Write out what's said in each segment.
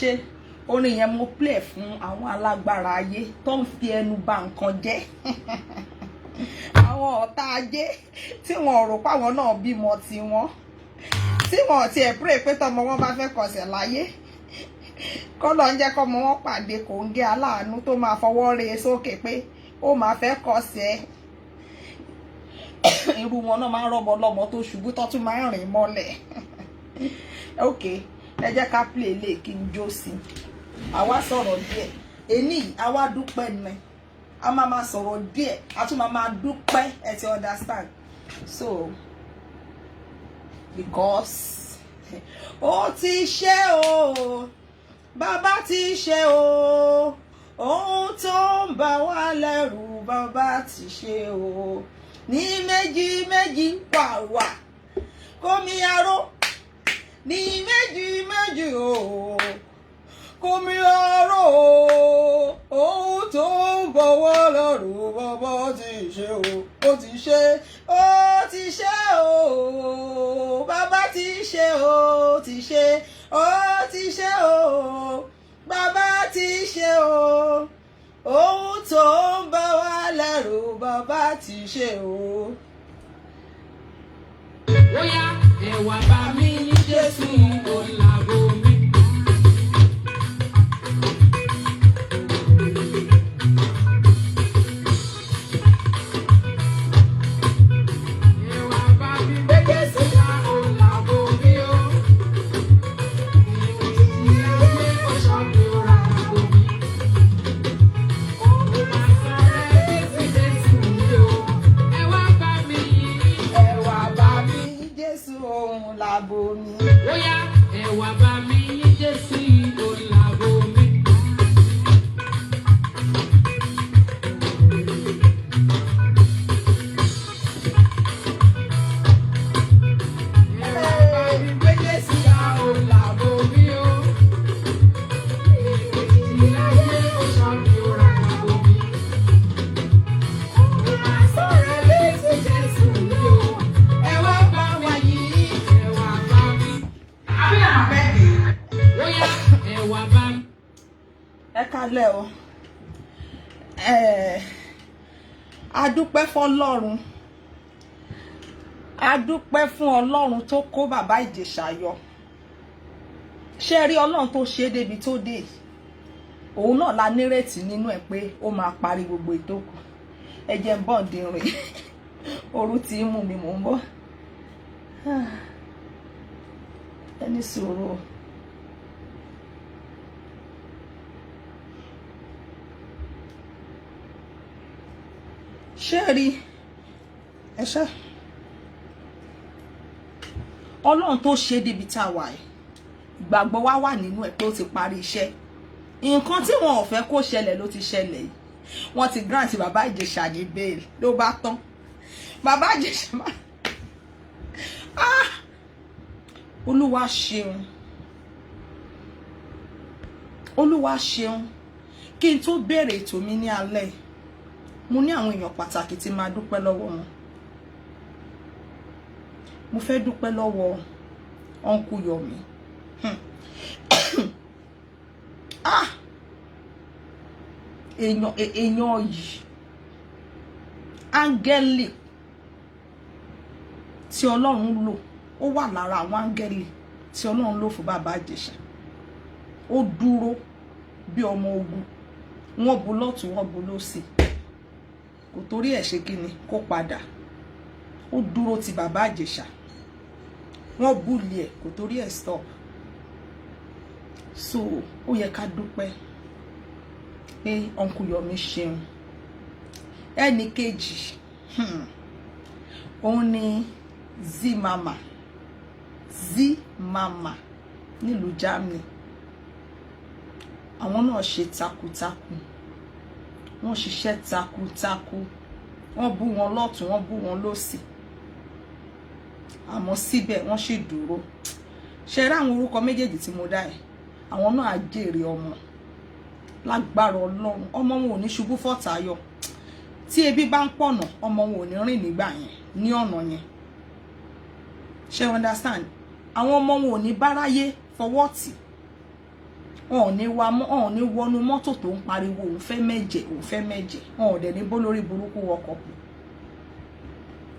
ṣe orin yẹn mo play fún àwọn alágbára ayé tó ń fi ẹnu bà nǹkan jẹ́ àwọn ọ̀tá ayé tí wọ́n rò páwọn náà bímọ tiwọn tí wọ́n tiẹ̀ pray pé tọmọ wọn bá fẹ́ kọsẹ̀ láyé kọ́ lọ ń jẹ́ kọ́mọ wọn pàdé kòńgẹ́ aláàánú tó máa fọwọ́ re sókè pé ó máa fẹ́ kọsẹ̀ irú wọn náà máa ń rọ́bọ lọ́mọ tó ṣubú tó tún máa ń rìn mọ́lẹ̀ ok ẹ jẹ́ ká play lè kí n jó sí àwa sọ̀rọ̀ díẹ̀ èní àwa dúpẹ́ ni a máa sọ̀rọ̀ díẹ̀ a tún máa dúpẹ́ ẹ ti understand so because ó ti ṣe o bàbá ti ṣe o ohun tó ń bà wá lẹ́rù bàbá ti ṣe o ní méjì méjì wàwà kómi aró ní méjì méjì o kómi aró ohun tó ń bà wá lẹ́rù bàbá ti ṣe o ó ti ṣe ó ti ṣe o bàbá ti ṣe o ti ṣe ó ti ṣe o bàbá ti ṣe o ohun tó ń bà wá lẹ́rù bàbá ti ṣe o. Bóyá ẹ̀wà bá mi ní Jésù olàbò mi. Ẹ̀wà bá mi ní Jésù olàbò mi o. Ìyáwó ọ̀ṣọ́ mi ò rà àbò mi. Ó máa sọ̀rọ̀ ẹbí sí Jésù mi o. Ẹ̀wà bá mi yìí. ẹwà bá mi Jésù òun làbò mi. Bóyá ẹ̀wà bá mi ní Jésù olàbò mi. Ẹ̀wà bá mi gbé Jésù ga olàbò mi o. Ìyáyé ọ̀ṣọ́ mi ò rà àbò mi. Ó máa sọ̀rọ̀ létí Jésù mi o. Ẹ̀wà bá wa yìí. Ẹ̀wà bá mi. Bóyá ẹ̀wà bá mi. ẹ kálẹ̀ o a dúpẹ́ fọ́lọ́run a dúpẹ́ fún Ọlọ́run tó kó bàbá Ìjẹ̀ṣà yọ ṣé rí Ọlọ́run tó ṣe é débi tó dé òun náà la nírètí nínú ẹ̀ pé ó máa parí gbogbo ìtókù ẹ jẹ́ ń bọ̀ dìrìn òru tí ń mú mi mò ń bọ̀ ẹni sùúrù o. ṣé rí ẹ ṣá Ọlọ́run tó ṣe débi tá a wà yìí ìgbàgbọ́ wa wà nínú ẹ̀ pé ó ti parí iṣẹ́ nǹkan tí wọn ò fẹ́ kó ṣẹlẹ̀ ló ti ṣẹlẹ̀ yìí wọ́n ti grant bàbá Ìjẹ̀ṣà ní bail ló bá tán bàbá Ìjẹ̀ṣà máa Olúwa ṣeun Olúwa ṣeun kí n tó bẹ̀rẹ̀ ètò mi ní alẹ́ mo ní àwọn èèyàn pàtàkì tí máa dúpẹ́ lọ́wọ́ wọn mo fẹ́ dúpẹ́ lọ́wọ́ ọ̀nkú Yọ̀mí èèyàn yìí áńgẹ́lì tí Ọlọ́run lò ó wà lára àwọn áńgẹ́lì tí Ọlọ́run lò fún bàbá Ìjẹ̀ṣà ó dúró bí ọmọ ogun wọ́n bu lọ́tùn wọ́n bu lósì kò torí ẹ̀ ṣe kíni kó padà ó dúró ti bàbá Ìjẹ̀ṣà wọ́n búlì ẹ̀ kò torí ẹ̀ stop so ó yẹ ká dúpẹ́ pé Uncle Yomi ṣeun ẹnì kejì òun ni Zimama nílùú Germany àwọn náà ṣe takuntakun wọ́n ṣiṣẹ́ takuntakun wọ́n bú wọn lọ́tún wọ́n bú wọn lósì àmọ́ síbẹ̀ wọ́n sì dúró ṣe rí àwọn orúkọ méjèèjì tí mo dá ẹ̀ àwọn náà á jèrè ọmọ lágbára Ọlọ́run ọmọ wọn ò ní ṣubú fọ́tayọ tí ebi bá ń pọ̀nà ọmọ wọn ò ní rìn nígbà yẹn ní ọ̀nà yẹn ṣe understand àwọn ọmọ wọn ò ní báráyé fọwọ́ tì wọn ò ní wọnú mọ́tò tó ń pariwo òun fẹ́ mẹ́jẹ wọn ò dẹ̀ ní bó lórí burúkú wọkọ̀ pọ̀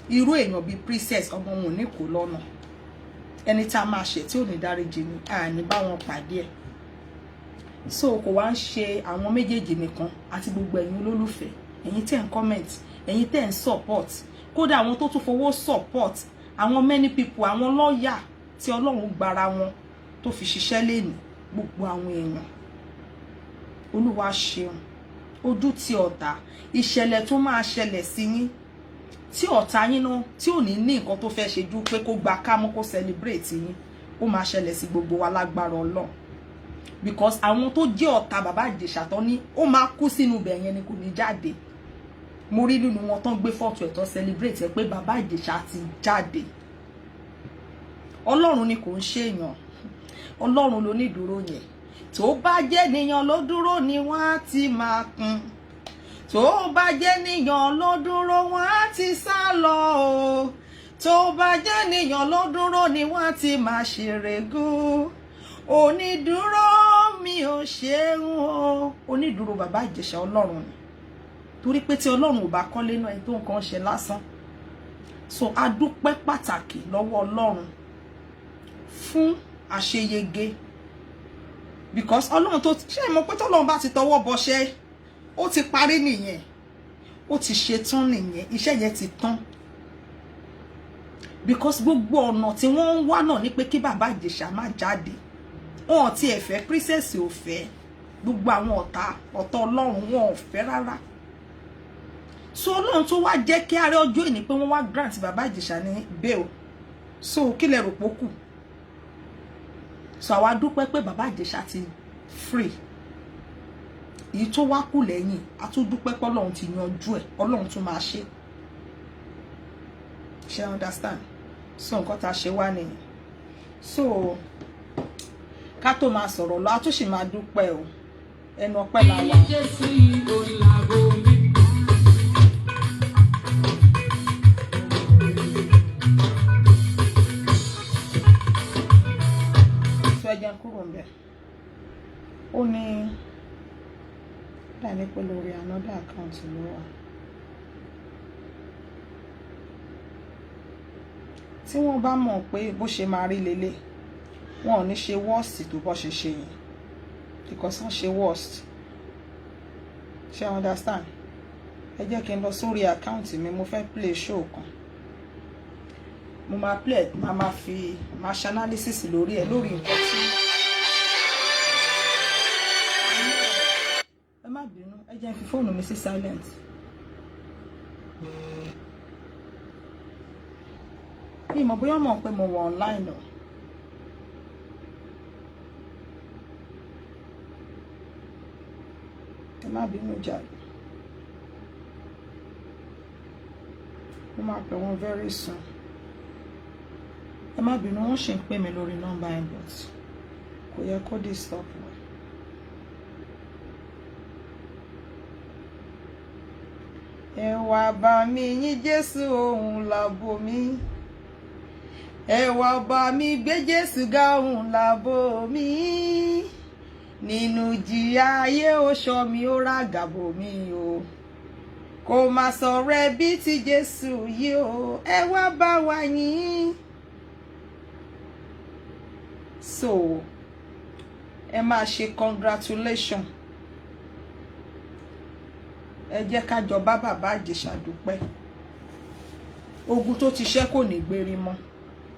irú èèyàn bíi princess ọmọ wọn ò ní kó lọ́nà ẹni tá a máa ṣe tí ò ní dáríjì ni àní bá wọn pàdé ẹ̀ so kò wá ń ṣe àwọn méjèèjì nìkan àti gbogbo ẹ̀yin olólùfẹ́ ẹ̀yin tẹ́ ń comment ẹ̀yin tẹ́ ń support kódà àwọn tó tún fowó support àwọn many people àwọn lọ́ọ̀yà tí Ọlọ́run gbára wọn tó fi ṣiṣẹ́ lẹ́nu gbogbo àwọn èèyàn Olúwa ṣeun ojú ti ọ̀tá ìṣẹ̀lẹ̀ tó máa ṣẹlẹ̀ sí yín tí ọ̀tá yín náà tí ò ní nǹkan tó fẹ́ ṣe ju pé kó gba kámú kó celebrate yín ó máa ṣẹlẹ̀ sí gbogbo wa lágbára Ọlọ́run because àwọn tó jẹ́ ọ̀tá bàbá Ìjẹ̀ṣà tán ní ó máa kú sínú ibẹ̀ yẹn ni kò ní jáde mo rí nínú wọn tán gbé fọ́tò ẹ̀ tán celebrate ẹ̀ pé bàbá Ìjẹ̀ṣà ti jáde Ọlọ́run ni kò ń ṣèyàn Ọlọ́run ló ní dúró yẹn tó bá jẹ́ níyàn ló dúró ni wọ́n á ti máa kún tó bá jẹ́ níyàn ló dúró wọ́n á ti sá lọ o tó bá jẹ́ níyàn ló dúró ni wọ́n á ti máa ṣèrègùn onídúró mi ò ṣeun o onídúró bàbá Ìjẹ̀ṣà Ọlọ́run ni torí pé tí Ọlọ́run ò bá kọ́lé náà ẹni tó nǹkan ṣe lásán so a dúpẹ́ pàtàkì lọ́wọ́ Ọlọ́run fún àṣeyege because Ọlọ́run tó ṣe mọ̀ pé tọ́lọ́run bá ti tọwọ́ bọṣẹ́ ó ti parí nìyẹn ó ti ṣe tán nìyẹn iṣẹ́ yẹn ti tán because gbogbo ọ̀nà tí wọ́n ń wá náà ní pé kí bàbá Ìjẹ̀ṣà má jáde wọn ò tiẹ̀ fẹ́ princess ò fẹ́ gbogbo àwọn ọ̀tá Ọlọ́run wọn ò fẹ́ rárá so Ọlọ́run tó wá jẹ́ kí ààrẹ ọjọ́ ìní pé wọ́n wá grant bàbá Ìjẹ̀ṣà ní bail so kí lẹ rò pó kù so àwa dúpẹ́ pé bàbá Ìjẹ̀ṣà ti free èyí tó wá kù lẹ́yìn a tún dúpẹ́ pé Ọlọ́run ti yanjú ẹ̀ Ọlọ́run tún máa ṣe understand so nǹkan tá a ṣe wá nìyẹn so ká tó máa sọ̀rọ̀ lọ a tún sì máa dúpẹ́ o ẹnu ọpẹ́ la wà. Jésù ìlàbò mi. tó ẹ jẹ́ kúrò ńbẹ̀ ó ní dání pé lórí another account ló wà tí wọ́n bá mọ̀ pé bó ṣe máa rí lélẹ̀ wọn ò ní ṣe worst tó bọ́ ṣe ṣe yẹn because wọ́n ṣe worst ṣe understand ẹ jẹ́ kí n lọ sórí account mi mo fẹ́ play show kan mo máa play máa fi máa ṣe analysis lórí ẹ̀ lórí nǹkan tí ẹ má bínú ẹ jẹ́ fi fóònù mi sí silent bí mo bóyá mọ̀ pé mo wà online o. Ẹ má bínú jàre. Mo máa pè wọ́n very soon. Ẹ má bínú wọ́n ṣì ń pè mí lórí nọ́mbà inbox. Kò yẹ kó disturb wọn. Ẹ wá bá mi yìn Jésù òun làbò mi. Ẹ wá bá mi gbé Jésù ga òun làbò mi. Nínú jìyà ayé ó ṣọ́ mi ó ràgàbò mi o. Kò má sọ̀rọ̀ ẹbí tí Jésù yìí o. Ẹ wá bá wa yìn. So, ẹ máa ṣe congratulation. Ẹ jẹ́ ká jọ bá bàbá Ìjẹ̀ṣà dúpẹ́. Ogun tó ti ṣẹ́ kò ní gbérí mọ́.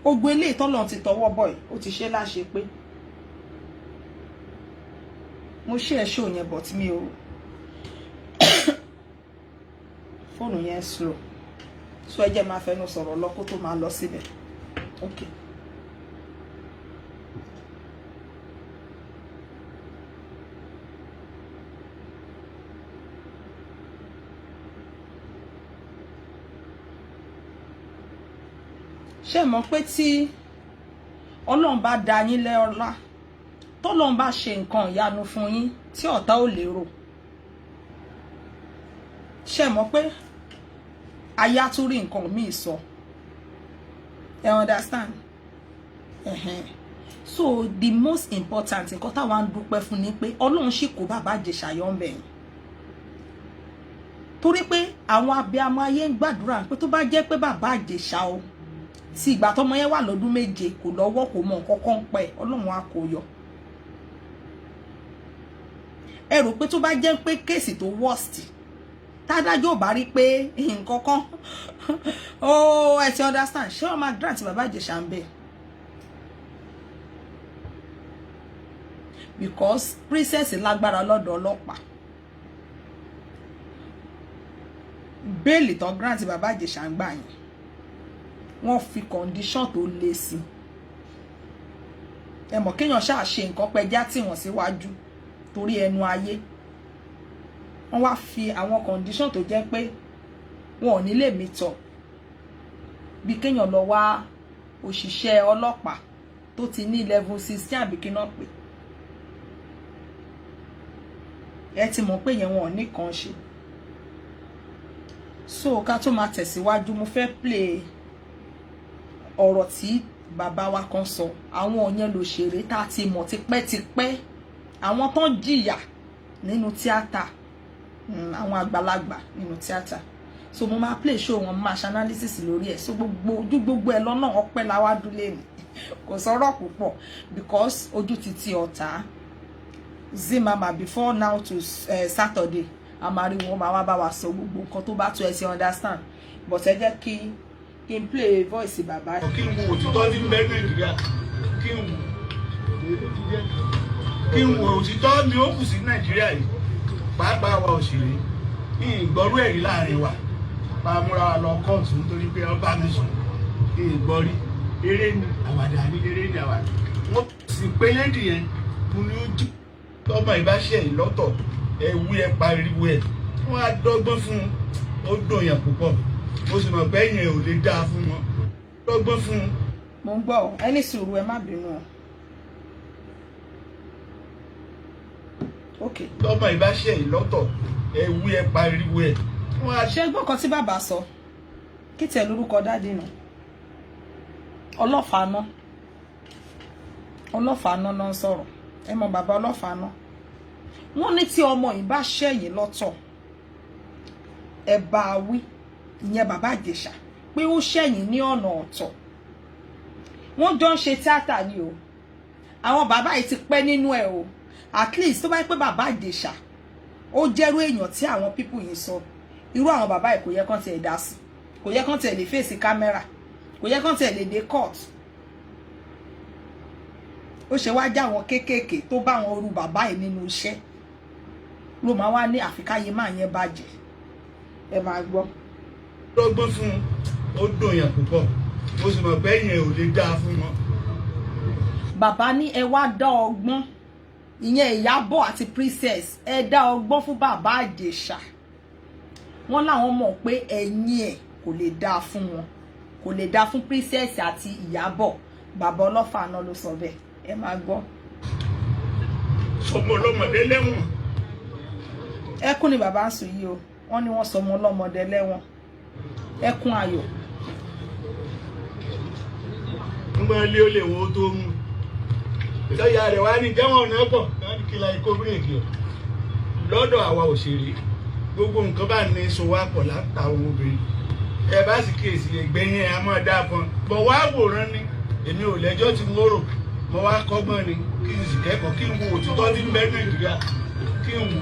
Ogun eléyìí tọ́lọ́run ti tọwọ́ bọ̀ ẹ̀ ó ti ṣe láṣẹ pé. Mo ṣe ẹ̀ show yẹn but mi ò fóònù yẹn slow. So ẹ jẹ́ máa fẹnu sọ̀rọ̀ lọ kó tó máa lọ síbẹ̀. Okay. Ṣé mọ̀ pé tí Ọlọ́run bá dá yín lọ́lá tọ́lọ́run bá ṣe nǹkan ìyanu fún yín tí ọ̀tá ò lérò ṣé mọ̀ pé aya tún rí nǹkan míì sọ ẹ understand So the most important nǹkan táwa ń dúpẹ́ fún ni pé Ọlọ́run sì kó bàbá Ìjẹ̀ṣà yọ ń bẹ̀yìn. Torí pé àwọn abiyamọ ayé ń gbàdúrà pé tó bá jẹ́ pé bàbá Ìjẹ̀ṣà o tí ìgbà tọ́mọ yẹn wà lọ́dún méje kò lọ́wọ́ kò mọ nǹkan kan pẹ́ Ọlọ́run á kó yọ. Ẹ rò pé tó bá jẹ́ pé kéèsì tó worst tádájọ́ ò bá rí pé nǹkan kan oh ẹ ti understand ṣé wọ́n máa grant bàbá Ìjẹ̀ṣà ń bẹ̀. Because princess lágbára lọ́dọ̀ ọlọ́pàá. Bẹ́ẹ̀lì tán grant bàbá Ìjẹ̀ṣà ń gbà yẹn wọ́n fi condition tó le sí. Ẹ mọ̀ kéèyàn ṣáà ṣe nǹkan pẹjá tí wọ́n síwájú torí ẹnu ayé. Wọ́n wá fi àwọn condition tó jẹ́ pé wọn ò ní lè meet up. Bí kéèyàn lọ wá òṣìṣẹ́ ọlọ́pàá tó ti ní level 16 àbí kí náà pé. Ẹ ti mọ̀ pé yẹn wọn ò ní kan ṣe. So ká tó máa tẹ̀síwájú mo fẹ́ play ọ̀rọ̀ tí bàbá wa kan sọ. Àwọn yẹn lòṣèré tá ti mọ̀ tipẹ́tipẹ́. Àwọn tán jìyà nínú tíátà. Àwọn àgbàlagbà nínú tíátà. So mo máa play show wọn máa ṣe analysis lórí ẹ̀. So gbogbo ẹ̀ lọ́nà ọpẹ́ la wá dúlé ni. Kò sọ̀rọ̀ púpọ̀ because ojú ti ti ọ̀tá. Zimama before now to Saturday amari wọn máa wá bá wa sọ gbogbo nǹkan tó bá tó ẹ ṣe understand but ẹ jẹ́ kí n play voice bàbá. Kí n wo òtítọ́ ní Nàìjíríà kí n wo òtítọ́ ní ó kù sí Nàìjíríà yìí pàápàá wa òṣèré ìgbọ́rú ẹ̀rí láàrin wa máa múra wa lọ kóòtù nítorí pé ọba mi sùn ìgbọ́rí eré ni àwàdà ní eré ni àwàdà wọ́n sì pé lédi yẹn mo ní ó jí tọ́mọ ìbáṣẹ́ yìí lọ́tọ̀ ẹ̀wú ẹ̀ pariwo ẹ̀ wọ́n á dọ́gbọ́n fún un ó dùn yàn púpọ̀ mo sì mọ̀ pé yẹn ò lè dáa fún wọn dọ́gbọ́n fún un. Mo ń gbọ́ ẹni sùúrù ẹ má bínú o. Okay. Tọ́mọ ìbáṣẹ́ yìí lọ́tọ̀ ẹ̀wú ẹ̀ pariwo ẹ̀ wọ́n á. Ṣé gbọ́ kan tí bàbá sọ kí tẹ̀ lórúkọ dáàdì nù Ọlọ́fàáná náà ń sọ̀rọ̀ ẹ mọ bàbá Ọlọ́fàáná wọ́n ní tí ọmọ yìí bá ṣẹ̀yìn lọ́tọ̀ ẹ bá wí ìyẹn bàbá Ìjẹ̀ṣà pé ó ṣẹ̀yìn ní ọ̀nà ọ̀tọ̀ wọ́n jọ ń ṣe tíátà ni o àwọn bàbá yìí ti pẹ́ nínú ẹ̀ o at least tó bá yẹ pé bàbá Ìjẹ̀ṣà ó jẹ́rú èèyàn tí àwọn pípù yìí sọ irú àwọn bàbá yìí kò yẹ kán tiẹ̀ dá sí kò yẹ kán tiẹ̀ lè fèsì kámẹ́rà kò yẹ kán tiẹ̀ lè dé court ó ṣe wá já wọn kéékèèké tó bá wọn ru bàbá yìí nínú iṣẹ́ ló máa wá ní àfikáyé máa yẹn bàjẹ́ ẹ máa gbọ́. dọ́gbọ́n fún un ó dùn yàn púpọ̀ mo sì mọ̀ pé yẹn ò lè dáa fún wọn. Bàbá ní ẹ wá dá ọgbọ́n ìyẹn Ìyábọ̀ àti princess ẹ dá ọgbọ́n fún bàbá Ìjẹ̀ṣà wọ́n láwọn mọ̀ pé ẹ̀yìn ẹ̀ kò lè dáa fún wọn kò lè dáa fún princess àti Ìyábọ̀ bàbá Ọlọ́fàáná ló sọ bẹ́ẹ̀ ẹ máa gbọ́. Sọmọ ọlọ́mọdé lẹ́wọ̀n. Ẹkún ni bàbá ń sùn yìí o wọ́n ní wọ́n sọmọ ọlọ́mọdé lẹ́wọ̀n ẹkún ayọ̀. Nígbà ilé ó lè wo tó mú ìtọ́jà rẹ̀ wá ní jẹ́wọ̀n ọ̀nà pọ̀ láti kí la ikó bírèkì ọ̀ lọ́dọ̀ àwa òṣèré gbogbo nǹkan bá ní so wá pọ̀ látàwọn obìnrin ẹ bá sì kíyèsí ẹgbẹ́yìn a máa dáa fún bọ̀ wá wòran ni èmi ò lẹ́jọ́ tí mo rò mo wá kọ́gbọ́n ni kí n sì kẹ́kọ̀ọ́ kí n wo òtítọ́ tí ń bẹ Nàìjíríà kí n wò.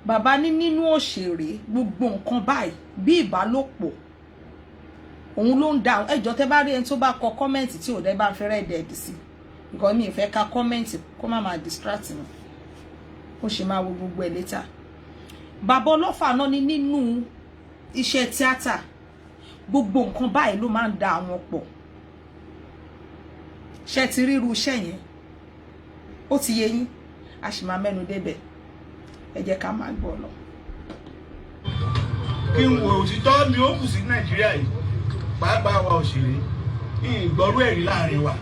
Bàbá ní nínú òṣèré gbogbo nǹkan báyìí bí ìbálòpọ̀ òun ló ń dá ẹjọ́ tẹ́ bá rí ẹni tó bá kọ kọ́mẹ́ǹtì tí ò dẹ́ bá fẹ́ rẹ̀ dẹ̀dì sí nǹkan mi ì fẹ́ ka kọ́mẹ́ǹtì kó má máa distract mi ó ṣe máa wo gbogbo ẹ̀ létà. Bàbá Ọlọ́fàáná ní nínú iṣẹ́ tíátà gbogbo nǹkan báyìí ló máa ń da àwọn pọ̀ ṣe ti ríru iṣẹ́ yẹn ó ti yé yín a sì máa mẹ́nu débẹ̀ ẹ jẹ́ ká máa gbọ́ lọ. Kí n wo òtítọ́ ni ó kù sí Nàìjíríà yìí pàápàá wa òṣèré ìgbọ́rú ẹ̀rí láàrin wa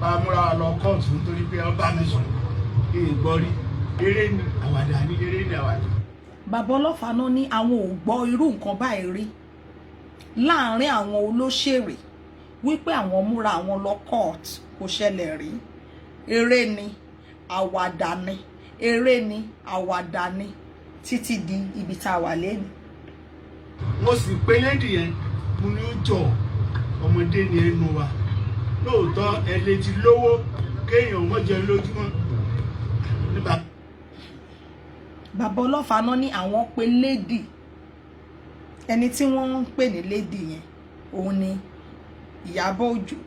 máa múra wa lọ kóòtù nítorí pé ọba mi sùn ìgbọ́rí eré ni àwàdà ní eré ni àwàdà. Bàbá Ọlọ́fàáná ní àwọn ò gbọ́ irú nǹkan báyìí rí láàrin àwọn olóṣèré wípé àwọn múra àwọn lọ court kò ṣẹlẹ̀ rí. Eré ni, àwàdà ni, eré ni, àwàdà ni títí di ibi tá a wà lẹ́nu. Mo sì pé lady yẹn mo ní ó jọ ọmọdé ni ẹnu wa lóòótọ́ ẹ lè ti lówó kéèyàn mọ́ jẹ lójúmọ́ nígbà. Bàbá Ọlọ́fà náà ní àwọn pé lady ẹni tí wọ́n ń pè ní lady yẹn òun ni Ìyábọ̀ Òjó.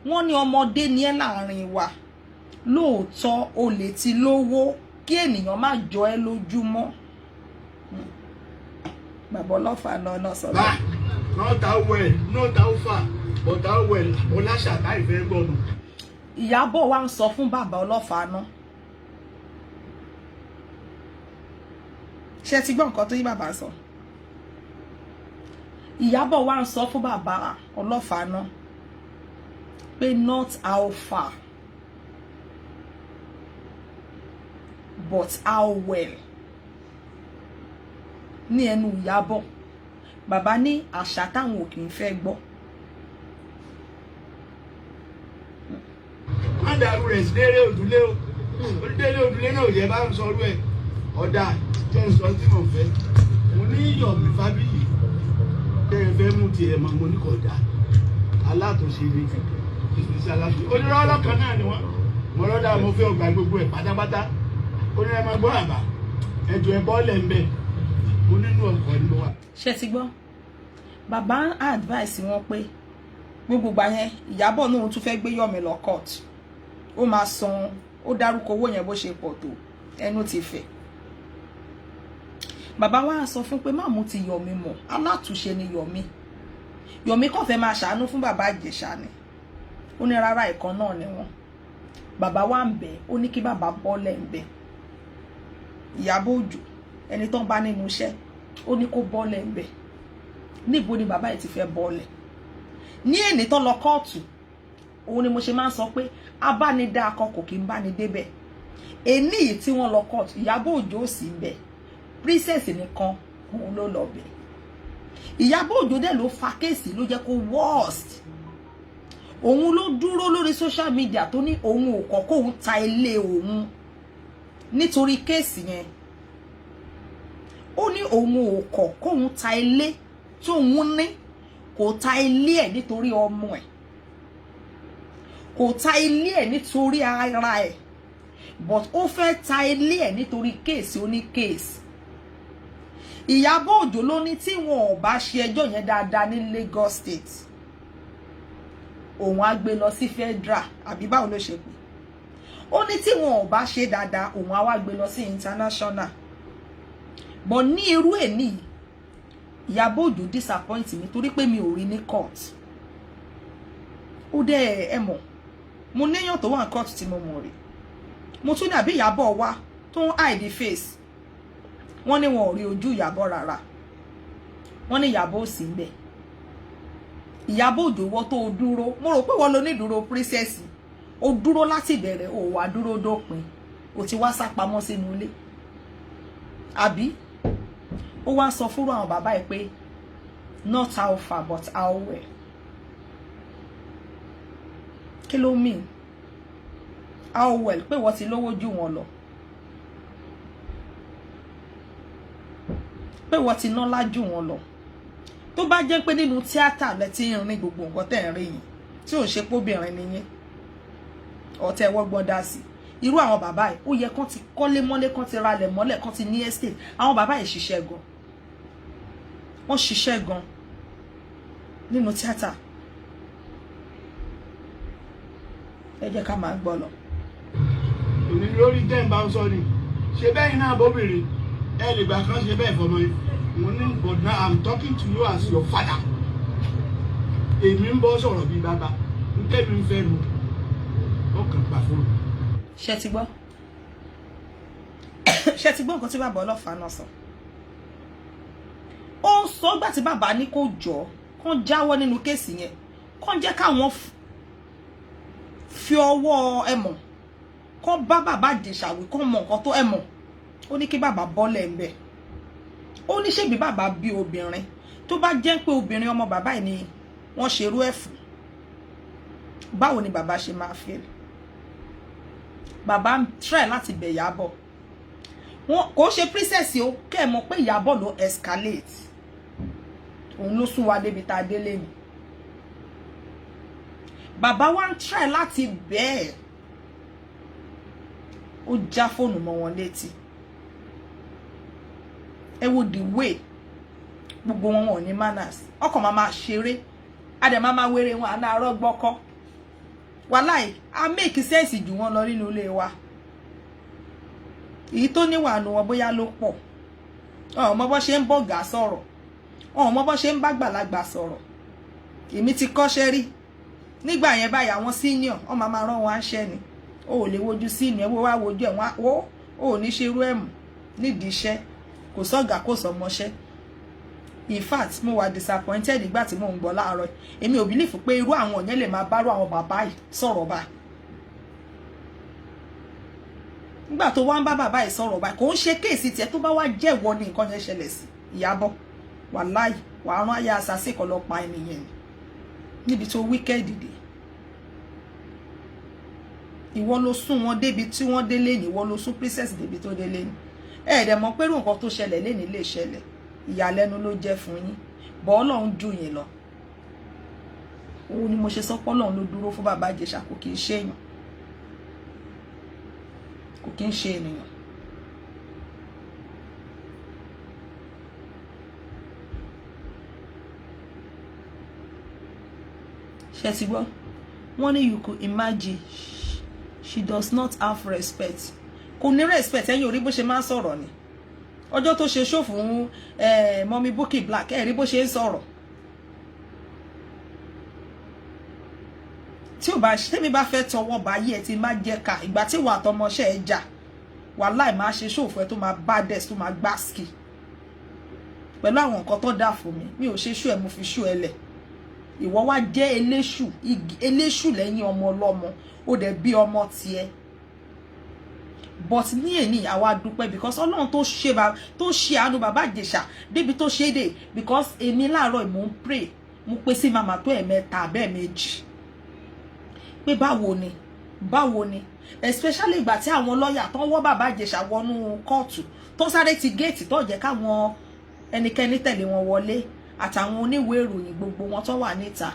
Wọ́n ní ọmọdé ni ẹ́ láàrin wa lóòótọ́ o lè ti lówó kí ènìyàn má jọ ẹ́ lójúmọ́. Bàbá Ọlọ́fà náà sọ bẹ́ẹ̀. Not how well, not how far, but how well. Ọláṣàká ìfẹ́ gbọ́dọ̀. Ìyábọ̀ wa ń sọ fún bàbá Ọlọ́fà náà. Ṣé ti gbọ́ nǹkan tó yí bàbá sọ? Ìyábọ̀ wa ń sọ fún bàbá Ọlọ́fà náà pé not how far but how well. Ní ẹnu Ìyábọ̀ bàbá ní àṣà táwọn ò kì í fẹ́ gbọ́. Má dàrú rẹ̀ sí délé òdúlé o. Délé òdúlé náà yẹ bá ń sọ ọdún ẹ̀. Ọ̀dà jẹ́ ń sọ tí mo fẹ́. Mo ní Yọ̀mí Fábíyì. Tẹ́ ẹ fẹ́ mú tiẹ̀ mọ́ mo ní kò dá. Alátúnṣe ni ìgbésí aláṣẹ. Onírọ́ ọlọ́kan náà ni wọ́n. Mo lọ́dà mo fẹ́ ọgbà gbogbo ẹ̀ pátápátá. Ó ní ẹ máa gbọ́ àbá. Ẹjọ́ ẹ bọ́ọ̀lẹ̀ ń bẹ̀. Mo nínú ọkọ̀ ni mo wà. Ṣé ti gbọ́? Bàbá advice wọn pé gbogbo gbà yẹn Ìyábọ̀ náà tún fẹ́ gbé Yọ̀mí lọ court. Ó máa san ó dárúkọ owó yẹn bó ṣe pọ̀ tó ẹnu ti fẹ̀. Bàbá wa sọ fún pé má mú ti Yọ̀mí mọ̀ alátúnṣe ni Yọ̀mí. Yọ̀mí kàn fẹ́ máa ṣàánú fún bàbá Ìjẹ̀ṣà ni. Ó ní rárá ìkan náà ni wọ́n. Bàbá wa ń bẹ̀ ó ní kí bàbá bọ́lẹ̀ ń bẹ̀. Ìyábọ̀ Òjó ẹni tó ń bá nínú iṣẹ́ ó ní kó bọ́lẹ̀ ń bẹ̀. Níbo ni bàbá yìí ti fẹ́ bọ́lẹ̀? Ní èní tó lọ kóòtù òun ni mo ṣe máa ń sọ pé abánidá akọ kò kí ń bá ní débẹ̀. Èní yìí tí wọ́n lọ kóòtù Ìyábọ̀ Òjó ò sí ń bẹ̀. Princess nìkan òun ló lọ bẹ̀. Ìyábọ̀ Òjó dẹ̀ ló fa kéèsì ló jẹ́ kó worst. Òun ló dúró lórí social media tó ní òun ò kọ̀ kóun ta ilé òun nítorí kéèsì yẹn. Ó ní òun ò kọ̀ kóun ta ilé tóun ní kò ta ilé ẹ̀ nítorí ọmọ ẹ̀ kò ta ilé ẹ̀ nítorí ara ẹ̀ but ó fẹ́ ta ilé ẹ̀ nítorí kéèsì oní kéèsì. Ìyábọ̀ Òjó ló ní tí wọn ò bá ṣe ẹjọ́ yẹn dáadáa ní Lagos State òun á gbé lọ sí federal àbí báwo ló ṣe pé ó ní tí wọn ò bá ṣe dáadáa òun á wá gbé lọ sí international but ní irú èní Ìyábọ̀ Òjó disappoint mi torí pé mi ò rí ní court. Ó dẹ̀ ẹ mọ̀ mo níyàn tó wà ní court tí mo mọ̀ rí mo tún ní àbí Ìyábọ̀ wá tó ń hide face wọ́n ní wọn ò rí ojú Ìyábọ̀ rárá wọ́n ní Ìyábọ̀ ò sí ńbẹ̀. Ìyábọ̀ Òjó wọ́ tó dúró mo rò pé wọ́n lo ní dúró princess ó dúró láti bẹ̀rẹ̀ ó wá dúró dópin ó ti wá sápamọ́ sínú ilé àbí ó wá sọ fún àwọn bàbá ẹ̀ pé not how far but how well. Kí ló mean how well pé wọ́n ti lówó jù wọ́n lọ pé wọ́n ti nọ́lá jù wọ́n lọ. Tó bá jẹ́ pé nínú tíátà lẹ ti ń rin gbogbo nǹkan tẹ́ ń rí yìí tí ò ṣe póbìnrin ni yín ọ̀tẹ̀ wọ́gbọ́n dá sí irú àwọn bàbá yìí ó yẹ kán ti kọ́lé mọ́lé kán ti ralẹ̀ mọ́lẹ̀ kán ti ní estate. Àwọn bàbá yìí ṣiṣẹ́ gan wọ́n ṣiṣẹ́ gan nínú tíátà. Ẹ jẹ́ ká máa gbọ́ lọ. Èmi lórí tẹ́ ń bá ń sọ ni ṣe bẹ́ẹ̀ náà bóbìnrin ẹ lè gbà kán ṣe bẹ́ẹ̀ fọmọ yìí. Mo ní but now I'm talking to you as your father. Èmi ń bọ́ sọ̀rọ̀ bíi bàbá ń tẹ́mi ń fẹ́ nu ọkàn gbà fún mi. Ṣé ti gbọ́? Ṣé ti gbọ́ nǹkan tí bàbá Ọlọ́fà náà sọ? Ó ń sọ gbà tí bàbá ní kó jọ kán jáwọ́ nínú kéèsì yẹn kán jẹ́ káwọn fi ọwọ́ ẹ̀mọ̀ kán bá bàbá Ìjẹ̀ṣà wí kán mọ nǹkan tó ẹ̀mọ̀. Ó ní kí bàbá bọ́lẹ̀ ń bẹ̀. Ó ní ṣebí bàbá bí obìnrin tó bá jẹ́ pé obìnrin ọmọ bàbá ẹ̀ ni wọ́n ṣerú ẹ̀ fún, báwo ni bàbá ṣe máa feel? Bàbá ń try láti bẹ̀ Ìyábọ̀, wọn kò ṣe princess o, kẹ́ mọ̀ pé Ìyábọ̀ ló escalate, òun ló sún wa débi tá a délé ni. Bàbá wa ń try láti bẹ̀, ó já fóònù mọ́ wọn létí. Ẹ wo the way gbogbo wọn ò ní manners, ọkàn máa ṣeré, a dẹ̀ máa wéré wọn àná àárọ̀ gbọ́kọ́. Wàláì a make sense jù wọn lọ nínú ilé wa. Èyí tó níwà nù wọn bóyá ló pọ̀, ọmọ bó ṣe ń bọ̀gà sọ̀rọ̀, ọmọ bó ṣe ń bá gbàlagbà sọ̀rọ̀. Èmi ti kọ́ṣẹ́ rí nígbà yẹn báyìí, àwọn senior wọ́n máa rán wọn àṣẹ ni, o ò lè wojú senior, wo wá wojú ẹ̀ wọ́n o ò ní ṣerú ẹ̀ mú nídìí iṣẹ́, kò sọ́gà kò sọmọṣẹ́. In fact mo wà disappointed nígbà tí mo ń gbọ́ láàárọ̀, èmi ò believe pé irú àwọn yẹn lè máa bárò àwọn bàbá yìí sọ̀rọ̀ báyìí. Nígbà tó wá ń bá bàbá yìí sọ̀rọ̀ báyìí, kò ń ṣe kéèsì tiẹ̀, tó bá wá jẹ́ ìwọ ni nǹkan yẹn ṣẹlẹ̀ sí Ìyábọ̀, wàláì wàá rán aya assassin kan lọ pa ènìyàn níbi tó wicked dé. Ìwọ ló sún wọn débi tí wọ́n délé ní, ìwọ ló sún princess débi tó délé ní. Dẹ̀ mọ̀ pé irú nǹkan tó ṣẹlẹ̀ lénìí lè ṣẹlẹ̀, ìyàlẹ́nu ló jẹ́ fún yín, bọ́ Ọlọ́run jù yín lọ. Òun ni mo ṣe sọ pé Ọlọ́run ló dúró fún bàbá Ìjẹ̀ṣà, kò kí ń ṣe èèyàn, kò kí ń ṣe ènìyàn. Ṣé ti gbọ́? Wọ́n ní you could imagine she does not have respect. Kò ní respect, ẹ̀yin ò rí bó ṣe máa ń sọ̀rọ̀ ni. Ọjọ́ tó ṣe show fún Mommy Bukky Black, ẹ rí bó ṣe ń sọ̀rọ̀. Tí ò bá ṣe mi bá fẹ́ tọwọ́ bá yí ẹ ti máa jẹ́ ká, ìgbà tí wà tọmọṣẹ́ ẹ jà, wàláì máa ṣe show fún ẹ tó máa bá des tó máa gbá ski. Pẹ̀lú àwọn nǹkan tó dà fún mi ò ṣe show ẹ, mo fi show ẹ lẹ̀. Ìwọ wá jẹ́ eléṣù lẹ́yìn ọmọ ọlọ́mọ, ó dẹ̀ bí ọmọ tiẹ̀. But ní èní àwa dúpẹ́ because Ọlọ́run tó ṣe àánú bàbá Ìjẹ̀ṣà débi tó ṣe dé, because èmi láàárọ̀ mo ń pray, mo pè sí màmá tó ẹ̀mẹ́ta bẹ́ẹ̀ méjì pé báwo ni especially ìgbà tí àwọn lọ́yà tó ń wọ́ bàbá Ìjẹ̀ṣà wọnú kóòtù tó sáré ti géètì tó jẹ́ káwọn ẹnikẹ́ni tẹ̀lé wọn wọlé, àtàwọn oníwèé ìròyìn gbogbo wọn tó wà níta.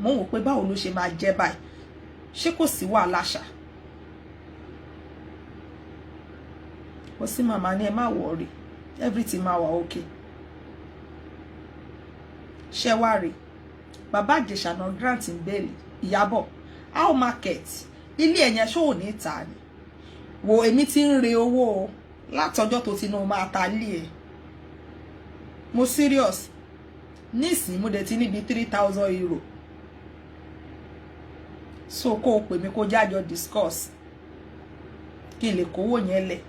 Mo wò pé báwo ló ṣe máa jẹ́ báyìí, ṣé kò sí wàhálà ṣá? Ó sì màmá ní ẹ má worry, everything máa wà okay. Ṣé wá rí bàbá Ìjẹ̀ṣà náà grant in bail Ìyábọ̀, how market ilé ẹ̀yẹn ṣó ò ní ta ni? Wo èmi ti ń re owó látọjọ́ tó ti ní o máa ta lé ẹ̀, mo serious nísìnyí mo dẹ̀ ti níbi 3,000 euro, so kó o pè mí kó jájọ discuss kí n lè kówó yẹn lẹ̀,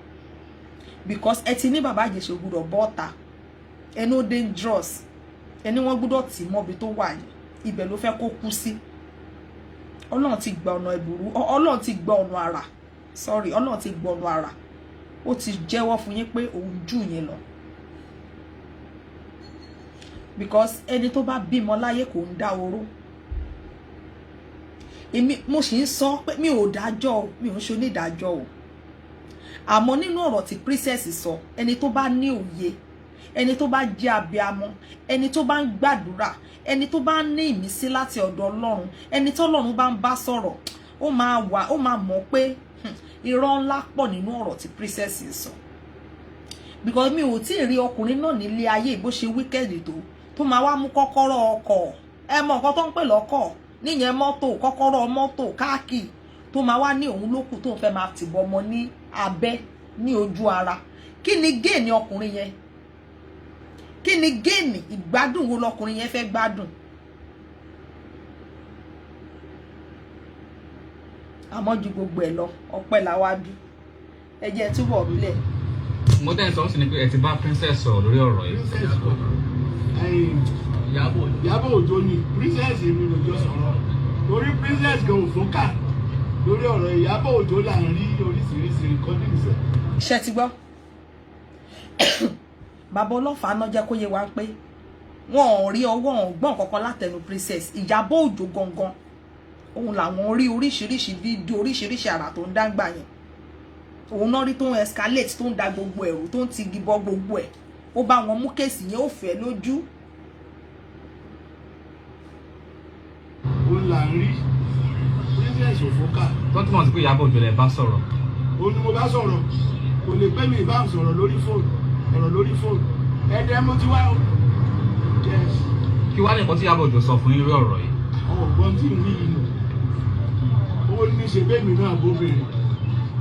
because ẹ ti ní bàbá Ìjẹ̀ṣà gbọ́dọ̀ bọ́ta, ẹnu dangerous, ẹni wọ́n gbọ́dọ̀ tì mọ́bi tó wà yìí, ibẹ̀ ló fẹ́ kó kú sí. Ọlọ́run ti gba ọ̀nà ìbúrú, Ọlọ́run ti gba ọ̀nà àrà, sorry, Ọlọ́run ti gba ọ̀nà àrà, ó ti jẹ́wọ́ fún yín pé òun jù yín lọ. Because ẹni tó bá bímọ láyé kò ń dá oró. Èmi mo sì ń sọ pé mi ò dájọ́ o, mi ò ń ṣe onídàájọ́ o. Àmọ́ nínú ọ̀rọ̀ tí princess sọ, ẹni tó bá ní òye, ẹni tó bá jẹ́ abiyamọ, ẹni tó bá ń gbàdúrà, ẹni tó bá ní ìmísí láti ọ̀dọ̀ Ọlọ́run, ẹni tó Ọlọ́run bá ń bá sọ̀rọ̀, ó máa mọ̀ pé irọ́ ńlá pọ̀ nínú ọ̀rọ̀ tí princess sọ. Because mi ò tí ì rí ọkùnrin náà nílé ayé bó ṣe wicked tó máa wá mú kọ́kọ́rọ́ ọkọ̀, ẹ mọ̀ nǹkan tó ń pè lọ́kọ̀, níyẹn mọ́tò, kọ́kọ́rọ́ mọ́tò káàkì, tó máa wá ní òun lókù tó ń fẹ́ máa tìbọ̀ ọmọ ní abẹ́ ní ojú ara. Kí ni géènì ọkùnrin yẹn? Kí ni géènì ìgbádùn wo lọkùnrin yẹn fẹ́ gbádùn? Àmọ́ ju gbogbo ẹ̀ lọ, ọpẹ́ làwa bí, ẹ jẹ́ túbọ̀ bílẹ̀. Mo dẹ́n sọ sí ni pé ẹ ti bá princess sọ̀rọ̀ lórí ọ̀rọ̀ yìí. Ìyábọ̀ Òjó ni princess mi lòjó sọ̀rọ̀, torí princess gan ò fún ká lórí ọ̀rọ̀ Ìyábọ̀ Òjó là ń rí oríṣiríṣi recordings. Ṣé ti gbọ́? bàbá ọlọ́fàá náà jẹ́ kó yé wa pé wọn ò rí ọwọ́ wọn gbọ́n kankan látẹnu Princess Ìyábọ̀ Òjó gangan òun làwọn rí oríṣiríṣi fídíò oríṣiríṣi àrà tó ń dágbà yẹn òun náà rí tó ń escalate tó ń da gbogbo ẹ̀rù tó ń tigi bọ́ gbogbo ẹ̀ ó bá wọn mú kéèsì yẹn ó fẹ́ lójú. òun là ń rí Princess Òfókà. tó túmọ̀ sí pé Ìyábọ̀ Òjó lẹ bá sọ̀rọ̀. òun ni mo bá sọ̀rọ̀ kò lè pẹ́ mi ìbá sọ̀rọ̀ lórí fóònù ẹ̀ẹ́dẹ́ mo ti wá o. kí wá ní nǹkan tí Ìyábọ̀ Òjó sọ fún yín lórí ọ̀rọ̀ yìí. àwọn ọ̀gbọ́n tí ń rí yìí nù ó ní ṣe bẹ́ẹ̀ mi náà bóbìnrin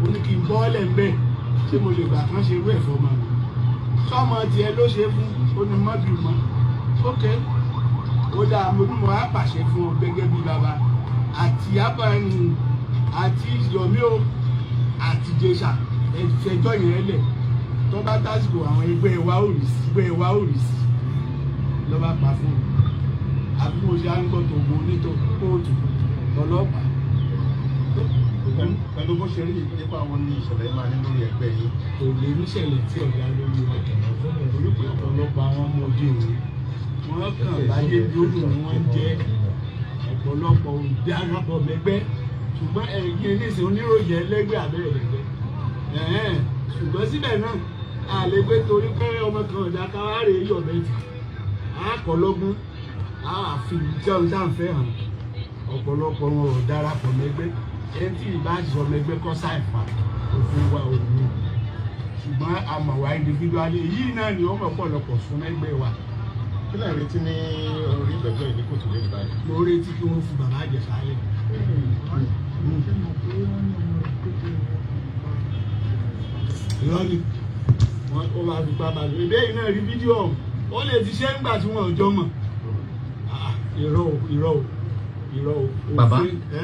ó ní kí n bọ́ ọ́lẹ̀ ń bẹ́ẹ̀ ṣé mo lè gbà kán ṣe irú ẹ̀fọ́ mọ́ sọ́mọ tiẹ̀ ló ṣe fún ó ní mọ́bì mọ́ ókè ó dáa mo ní mo á pàṣẹ fún ọ gẹ́gẹ́ bí bàbá àti abẹ́nu àti Yomi o àti Ìjẹ̀ṣà ẹ̀fẹ̀jọ́ yẹn lẹ̀ tó bá tásìkò àwọn ẹgbẹ́ wa ò rí sí ló bá pa fún mi àbí mo ṣe àńgbọ́ tó wo onítọ̀ kóòtù ọlọ́pàá. pẹ̀lú bó ṣe rí nípa àwọn ní ìṣẹ̀lẹ̀ máa ní lórí ẹgbẹ́ yìí. kò lè níṣẹ̀lẹ̀ tí ọ̀gá lórí ọ̀gá torí pé ọ̀pọ̀lọpọ̀ àwọn ọmọ òde òní wọ́n kàn láyé bí ó dùn ni wọ́n jẹ́ ọ̀pọ̀lọpọ̀ òbí arábọ̀ mẹ́gbẹ́ ṣùgbọ́n ẹ̀yìn oníṣẹ́ oníròyìn ẹlẹ́gbẹ́ abẹ́rẹ́ lẹ́gbẹ́ ṣùgbọ́n síbẹ̀ náà àlégbé torí pé ọmọ kan ọ̀dà káwárè yọ̀ mẹ́tì àkọlọ́gbọ́n àfi jẹun sáǹfẹ́ hàn ọ̀pọ̀lọpọ̀ wọn ò darapọ̀ mẹ́gbẹ́ ẹni tí ìbá ṣiṣọ́ mẹ́gbẹ́ kọ́ sáìfà òfin wa ò ní ṣùgbọ́n àmọ̀wá individually yìí náà ni wọ́n pọ̀lọpọ̀ fún mẹ́gbẹ́ wa. kí lè retí ní orí ìgbẹ́jọ́ yìí ní kòtò lè báyìí. mo retí kí wọ́n fi bàbá Ìjẹ̀ṣà lẹ̀. lọ́ọ̀nì wọ́n máa fi pa bàbá ìbéyìí náà rí fídíò ọ̀hún ó lè ti ṣe ń gbà tí wọn ò jọ mọ̀ irọ́ o. bàbá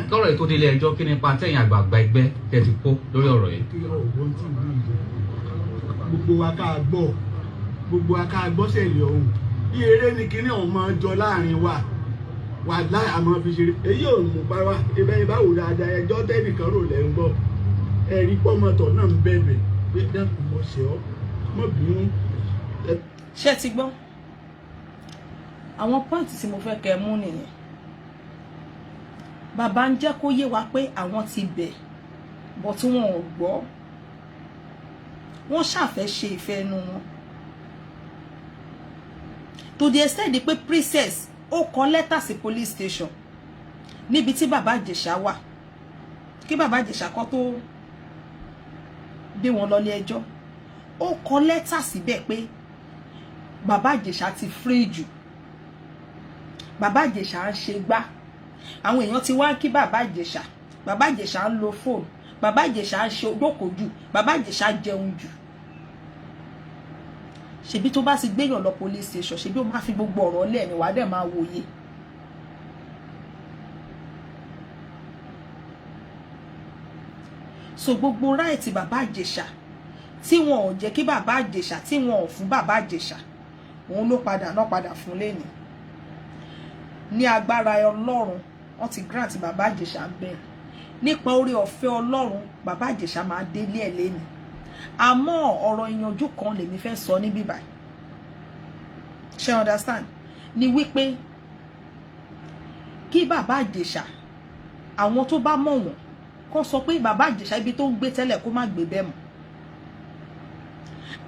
lọ́rọ̀ ètò ilé ẹjọ́ kí nípa tẹ̀yìn àgbààgbà ẹgbẹ́ tẹ́ ti kó lórí ọ̀rọ̀ yìí. gbogbo wa ká gbọ́ sẹ̀lẹ̀ ọ̀hún bí eré ni kíní ọ̀hún máa jọ láàrin wa wà láì àmọ́ fi ṣeré èyí ò mú pa wá ibẹ̀ ìbáwò dáadáa ẹjọ́ tẹ́nìkan rò lẹ́ ń gbọ́ ẹ̀rí pọ́mọtọ̀ náà ń bẹ̀bẹ̀ pé dákun mọ̀ ṣe ọ́ mọ̀ bínú. ṣé ti gbọ́ àwọn pọ́ìntì tí mo fẹ́ kẹ́ mú nìyẹn bàbá ń jẹ́ kó yé wa pé àwọn ti bẹ̀ bọ̀ tí wọn ò gbọ́ wọ́n ṣàfẹ́ ṣe ìfẹ́ inú wọn to the extent pé Princess ó kọ lẹ́tà sí police station níbi tí bàbá Ìjẹ̀ṣà wà kí bàbá Ìjẹ̀ṣà kó tó gbé wọn lọ ilé ẹjọ́ ó kọ lẹ́tà síbẹ̀ pé bàbá Ìjẹ̀ṣà ti free jù bàbá Ìjẹ̀ṣà ń ṣe gbá àwọn èèyàn ti wá kí bàbá Ìjẹ̀ṣà ń lo fóònù bàbá Ìjẹ̀ṣà ń ṣe ojókòó jù bàbá Ìjẹ̀ṣà jẹun jù ṣebí tó bá sì gbéyàn lọ police station ṣebí ó máa fi gbogbo ọ̀rọ̀ lẹ̀ ní wàá dẹ̀ máa wòye so gbogbo ráìtì bàbá Ìjẹ̀ṣà tí wọn ò jẹ́ kí bàbá Ìjẹ̀ṣà tí wọn ò fún bàbá Ìjẹ̀ṣà òun ló padà fún lẹ́nu ní agbára Ọlọ́run wọ́n ti grant bàbá Ìjẹ̀ṣà bẹ́ẹ̀ nípa oore ọ̀fẹ́ Ọlọ́run bàbá Ìjẹ̀ṣà máa délé ẹ̀ lẹ́nu àmọ́ ọ̀rọ̀ ìyànjú kan lèmi fẹ́ sọ ní bíbá ṣe understand ni wípé kí bàbá Ìjẹ̀ṣà àwọn tó bá mọ̀ wọ́n kó sọ pé bàbá Ìjẹ̀ṣà ibi tó ń gbé tẹ́lẹ̀ kó má gbé bẹ́ẹ̀ mọ́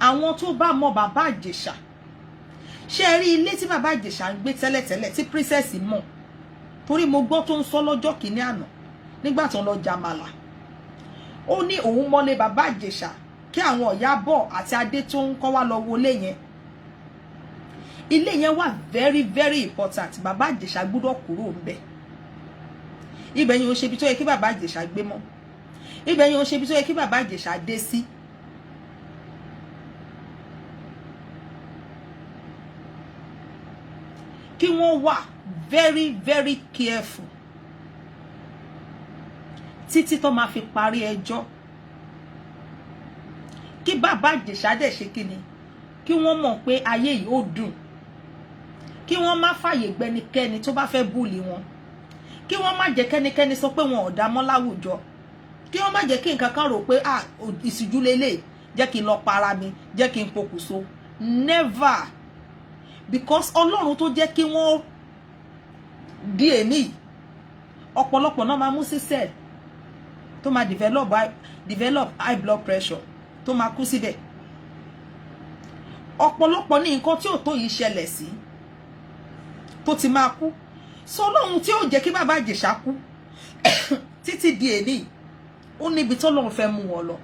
àwọn tó bá mọ̀ bàbá Ìjẹ̀ṣà ṣe rí ilé tí bàbá Ìjẹ̀ṣà ń gbé tẹ́lẹ̀tẹ́lẹ̀ tí Princess mọ̀ torí mo gbọ́ tó ń sọ lọ́jọ́ kìíní àná nígbà tó ń lọ jàmàlà ó ní òun mọ́lé bàbá Ìjẹ̀ṣà kí àwọn Ìyábọ̀ àti Adé tó ń kọ́ wá lọ wọlé yẹn ilé yẹn wà very very important bàbá Ìjẹ̀ṣà gbọ́dọ̀ kúrò ńbẹ̀ ibẹ̀ yẹn ò ṣe ibi tó yẹ kí bàbá Ìjẹ̀ṣà gbé mọ́ ibẹ̀ yẹn ò ṣe ibi tó yẹ kí bàbá Ìjẹ̀ṣà dé sí kí wọ́n wà very very careful títí tó máa fi parí ẹjọ́ kí bàbá Ìjẹ̀ṣà dẹ̀ ṣe kíni kí wọ́n mọ̀ pé ayé yìí ó dùn kí wọ́n má fàyè gbẹnikẹ́ni tó bá fẹ́ búlì wọn kí wọ́n má jẹ́ kẹ́nikẹ́ni sọ pé wọn ò dá mọ́ láwùjọ kí wọ́n má jẹ́ kí nǹkan kan rò pé ìsìjú lélẹ̀ jẹ́ kí n lọ para mi jẹ́ kí n pokùnso never, because Ọlọ́run tó jẹ́ kí wọ́n di èní ọ̀pọ̀lọpọ̀ náà máa mú sí cell tó máa develop high blood pressure tó máa kú síbẹ̀. Ọ̀pọ̀lọpọ̀ ní nǹkan tí ò tó yìí ṣẹlẹ̀ sí tó ti máa kú. So Ọlọ́run tí ó jẹ́ kí bàbá Ìjẹ̀ṣà kú títí di èní ó níbi tí Ọlọ́run fẹ́ mú wọn lọ.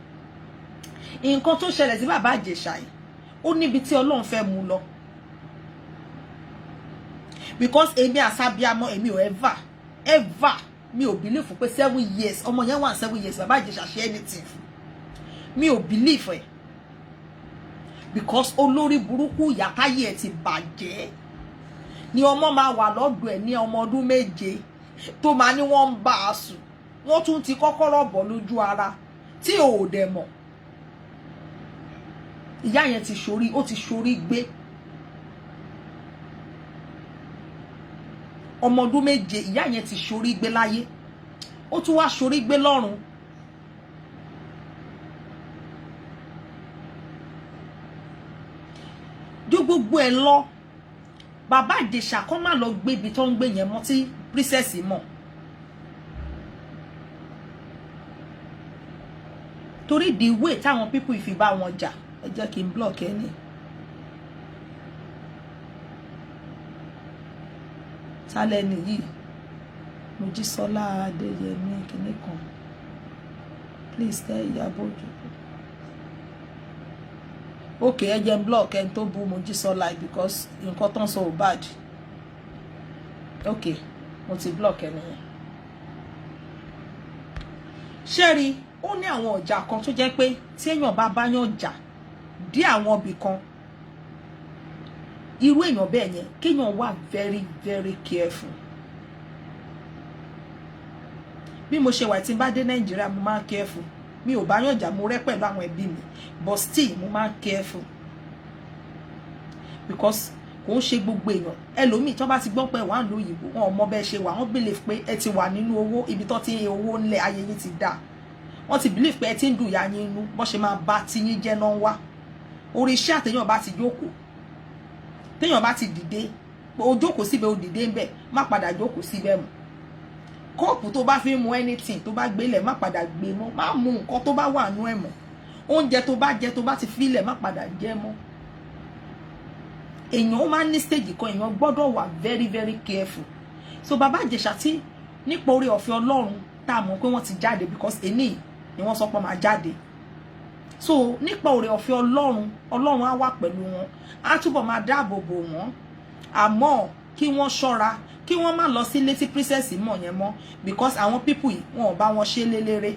Nǹkan tó ṣẹlẹ̀ sí bàbá Ìjẹ̀ṣà yìí ó níbi tí Ọlọ́run fẹ́ mú lọ. Because èmi àsábíàmọ́ èmi ò ever mi ò believe pé 7 years ọmọ yẹn wà 7 years bàbá Ìjẹ̀ṣà ṣe anything mi ò believe ẹ̀. Because olórí burúkú ìyátáyé ẹ̀ ti bàjẹ́ ni ọmọ máa wà lọ́dọ̀ ẹ̀ ní ọmọ ọdún 7 tó máa ní wọ́n ń bá a sùn wọ́n tún ti kọ́kọ́rọ́ bọ̀ lójú ara tí ò dẹ̀ mọ̀. Ìyá yẹn ti ṣorí gbé. Ọmọ ọdún 7 ìyá yẹn ti ṣorí gbé láyé ó tún wá ṣorí gbé lọ́run. Jó gbogbo ẹ̀ lọ bàbá Ìjẹ̀ṣà kọ́ má lọ gbé ibi tó ń gbé yẹn mọ́ tí princess mọ̀. Torí the way táwọn people ìfi bá wọn jà ẹ jẹ́ kí n block ẹni. Tálẹ̀ nìyí Mojísọ́lá Adéyẹmí kìíní kan please tell Ìyábọ̀ Òjó. Okay, ẹ jẹ́ n block ẹni tó bú Mojísọ́lá because nǹkan tó ń sọ ò bad. Okay, mo ti block ẹni yẹn. Ṣẹ́rí ó ní àwọn ọjà kan tó jẹ́ pé tí èèyàn bá báyàn jà dé àwọn ibì kan irú èèyàn bẹ́ẹ̀ yẹn kéèyàn wà very very careful. Bí mo ṣe wà tí n bá dé Nàìjíríà mo máa careful. Mi ò báyàn jà mo rẹ́ pẹ̀lú àwọn ẹbí mi but still mo máa careful because kò ń ṣe gbogbo èèyàn ẹlòmíì tó bá ti gbọ́ pé wà ń lo òyìnbó wọn ò mọ bẹ́ẹ̀ ṣe wà wọ́n believe pé ẹ ti wà nínú owó ibi tó ti ń owó ńlẹ̀ ayé yín ti dà wọ́n ti believe pé ẹ ti ń dùn ìyá yín inú bó ṣe máa bá ti yín jẹ́ náà wá orí iṣẹ́ àtẹ̀yàn bá ti jókòó téèyàn bá ti dìde o jókòó síbẹ̀ o dìde ńbẹ̀ má padà jókòó síbẹ̀ mọ́ kọ́ọ̀pù tó bá fi mu anything tó bá gbélẹ̀ má padà gbé mọ́ má mu nǹkan tó bá wà nú ẹ̀ mọ́ oúnjẹ tó bá jẹ tó bá ti filẹ̀ má padà jẹ mọ́. Èèyàn ó máa ní stage kan èèyàn gbọ́dọ̀ wà very very careful. So bàbá Ìjẹ̀ṣà tí nípa orí ọ̀fẹ́ Ọlọ́run tá a mọ̀ pé wọ́n ti jáde because èní ni wọ́n sọ pé máa jáde. So nípa orí ọ̀fẹ́ Ọlọ́run á wà pẹ̀lú wọn á túbọ̀ máa dáàbò bò wọ́n àmọ́ kí wọ́n ṣọ́ra kí wọ́n má lọ sí létí princess mọ̀ yẹn mọ́ because àwọn people yìí wọn ò bá wọn ṣe lélẹ́rẹ́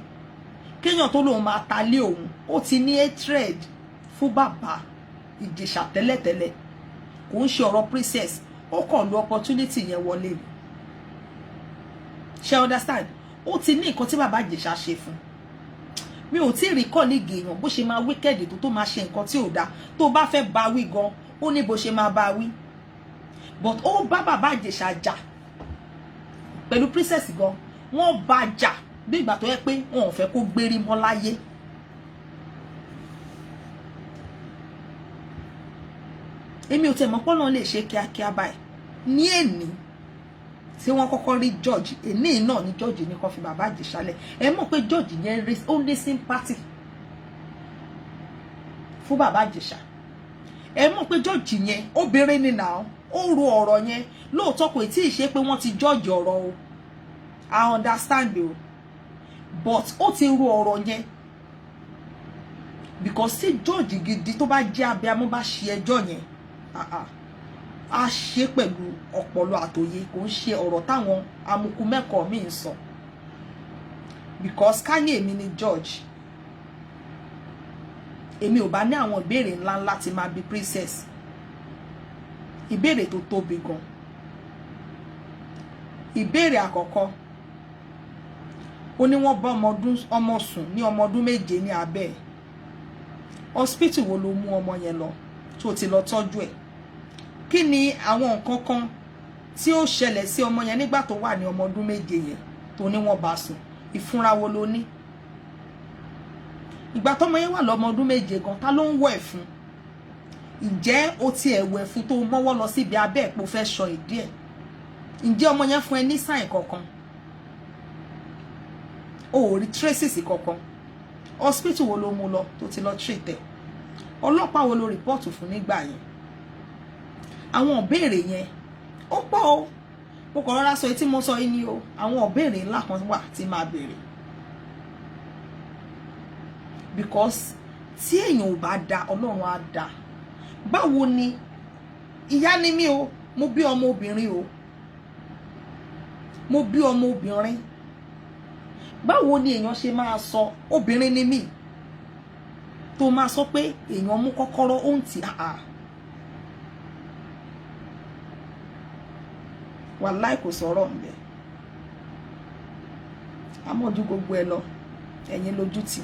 kéèyàn tó lóun máa ta lé òun ó ti ní hatred fún bàbá Ìjẹ̀ṣà tẹ́lẹ̀tẹ́lẹ̀ kò ń ṣe ọ̀rọ̀ princess ó kàn lo opportunity yẹn wọlé ni ṣe understand ó ti ní nǹkan tí bàbá Ìjẹ̀ṣà ṣe fún mi ò tí ì rí kọ́ọ̀lìgì èèyàn bó ṣe máa wicked tó máa ṣe nǹkan tí ò dáa tó bá fẹ́ bá wí gan ó ní bó ṣe máa bá wí but ó bá bàbá Ìjẹ̀ṣà jà pẹ̀lú princess gan wọ́n bá jà bí ìgbà tó yẹ pé wọn ò fẹ́ kó gbérí mọ́ láyé. Èmi ò tẹ̀ mọ́ pọ́nà lè ṣe kíákíá báyìí ní èní tí wọ́n kọ́kọ́ rí George èní náà ni George ní kó fi bàbá Ìjẹ̀ṣà lẹ̀ ẹ mọ̀ pé George yẹn ó ní sympathy fún bàbá Ìjẹ̀ṣà ẹ mọ̀ pé George yẹn obìnrin ni náà ó ro ọ̀rọ̀ yẹn lóòótọ́ kò tí ì ṣe pé wọ́n ti George ọ̀rọ̀ o I understand o but ó ti ro ọ̀rọ̀ yẹn because tí George gidi tó bá jẹ́ abiyamọ bá ṣe ẹjọ́ yẹn a ṣe pẹ̀lú ọpọlọ àtòye kò ń ṣe ọ̀rọ̀ táwọn amukú mẹ́kọ̀ọ́ mi ń sọ because ká ní èmi ni George èmi ò bá ní àwọn ìbéèrè ńláńlá tí máa bi princess ìbéèrè tó tóbi gan ìbéèrè àkọ́kọ́ ó ní wọ́n bá ọmọ sùn ní ọmọ ọdún 7 ní abẹ́ hospital wo ló mú ọmọ yẹn lọ tó ti lọ tọ́jú ẹ̀ kí ni àwọn nǹkan kan tí ó ṣẹlẹ̀ sí ọmọ yẹn nígbà tó wà ní ọmọ ọdún 7 yẹn tó ní wọ́n bá sùn ìfúnra wo ló ní ìgbà tọ́mọ yẹn wà lọ́mọ ọdún 7 gan ta ló ń wọ̀ ẹ̀ fún ǹjẹ́ o ti ẹ̀wẹ̀ fún tó mọ́wọ́ lọ síbi abẹ́ ẹ̀pọ̀ fẹ́ sọ ìdí ẹ̀ ǹjẹ́ ọmọ yẹn fún ẹ ní sáìn kankan o ò rí traces kankan hospital wo ló mú lọ tó ti lọ treat ẹ ọlọ́pàá wo ló rìpọ́ọ̀tù fún nígbà yẹn àwọn ìbéèrè yẹn ó pọ̀ o mo kàn rọra sọ tí mo sọ yìí ni o àwọn ìbéèrè ńlá kan wà tí máa béèrè because tí èèyàn ò bá da Ọlọ́run á da báwo ni ìyá ni mí o mo bí ọmọ obìnrin o mo bí ọmọ obìnrin báwo ni èèyàn ṣe máa sọ obìnrin ni mí tó máa sọ pé èèyàn mú kọ́kọ́rọ́ ó ń tì á wàláì kò sọ̀rọ̀ ńbẹ àmọ́jú gbogbo ẹ lọ ẹ̀yin lójú tì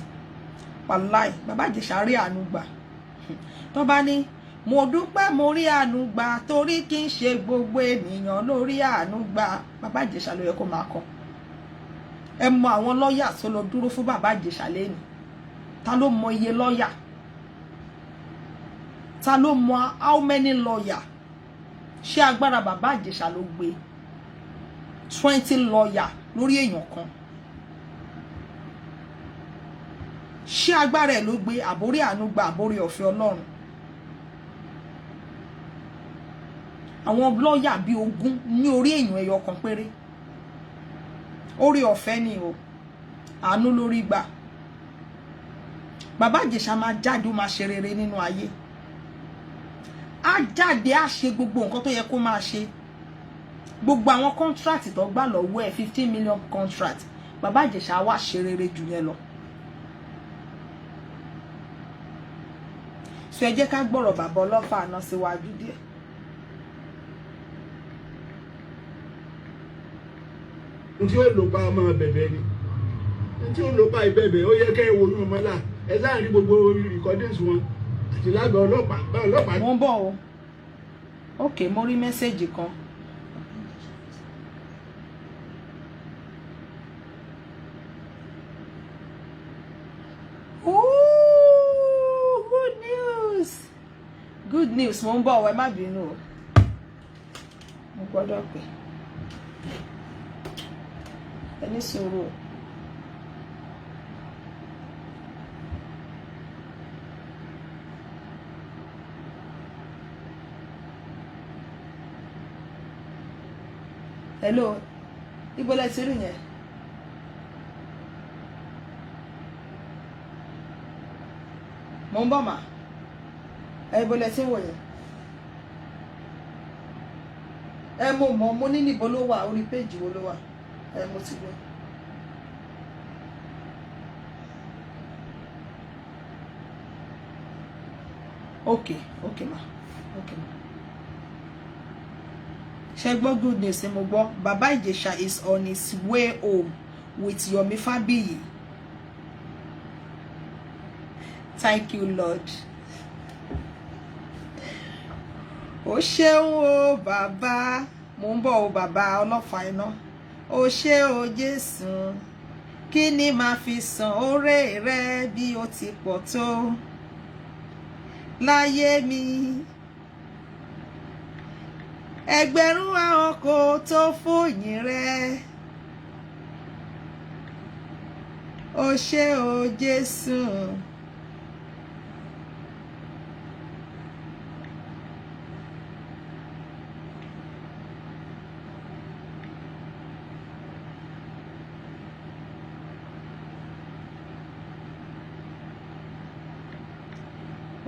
wàláì bàbá Ìjẹ̀ṣà rí àánú gbà tó bá ní mo dúpẹ́ mo rí àánú gbà torí kì í ṣe gbogbo ènìyàn ló rí àánú gbà bàbá Ìjẹ̀ṣà ló yẹ kó máa kọ ẹ mọ àwọn lọ́ọ̀yà tó lọ dúró fún bàbá Ìjẹ̀ṣà lẹ́nu ta ló mọ iye lọ́ọ̀yà ta ló mọ how many lawyer ṣé agbára bàbá Ìjẹ̀ṣà ló gbé 20 lawyer lórí èèyàn kan ṣé agbára ẹ̀ ló gbé àbórí àánú gba àbórí ọ̀fẹ́ Ọlọ́run àwọn lọ́ọ̀yà bíi 20 ní orí èèyàn ẹyọ kan péré orí ọ̀fẹ́ ni o àánú lórí gbà bàbá Ìjẹ̀ṣà máa jáde ó máa ṣe rere nínú ayé á jáde á ṣe gbogbo nǹkan tó yẹ kó máa ṣe gbogbo àwọn contract tó gbà lọ́wọ́ ẹ̀ 15 million contract bàbá Ìjẹ̀ṣà wá ṣe rere jù yẹn lọ so ẹ jẹ́ ká gbọ́rọ̀ bàbá ọlọ́fà náà síwájú díẹ̀. tí ó lò pa ọmọ bẹ̀bẹ̀ ni tí ó lò pa ìbẹ̀bẹ̀ ó yẹ kẹ́ ẹ wo inú ọmọ là ẹ láàrin gbogbo recordings wọn àti lágbà ọlọ́pàá. wọ́n bọ̀ o ok mo rí mẹ́sẹ̀gì kan. Ooh, good news mo ń bọ̀ ẹ má bínú o mo gbọ́dọ̀ pè ẹni sọ̀rọ̀ hello ibo lẹ ti rí yẹn mo ń bọ̀ mà ibo lẹ ti wò yẹn mo mọ̀ mo ní níbo ló wà orí péjì wo ló wà mo ti gbọ́. Okay ma. Ṣé gbọ́ good news mo gbọ́ Baba Ìjẹ̀ṣà is on his way home with Yomi Fabiyi. Thank you Lord. Ó ṣeun o bàbá mo ń bọ̀ o bàbá ọlọ́fà iná. Ó ṣé o Jésù kí ni màá fi san oore rẹ bí ó ti pọ̀ tó láyé mi ẹgbẹ̀rún àwọn kò tó fòyìn rẹ ó ṣé o Jésù.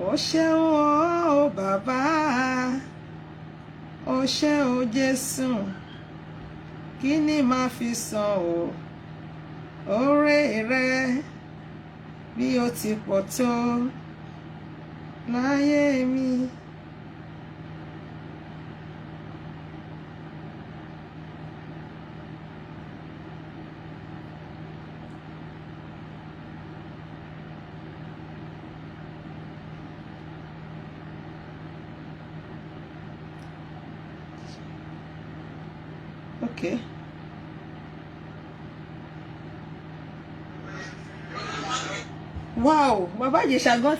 Ó ṣeun o bàbá ó ṣé o Jésù kí ni màá fi san o oore rẹ bí ó ti pọ̀ tó láyé mi. Okay. Wow, Baba Ìjẹ̀ṣà gan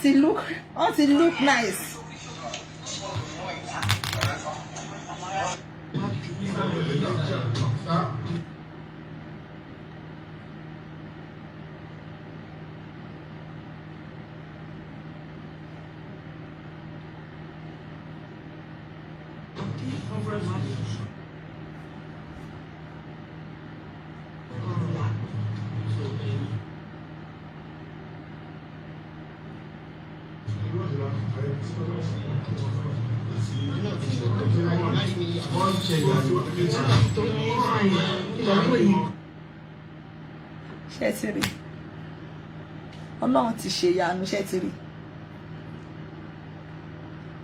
ti look nice. ṣé ti rí Ọlọ́run ti ṣe ìyanu ṣé ti rí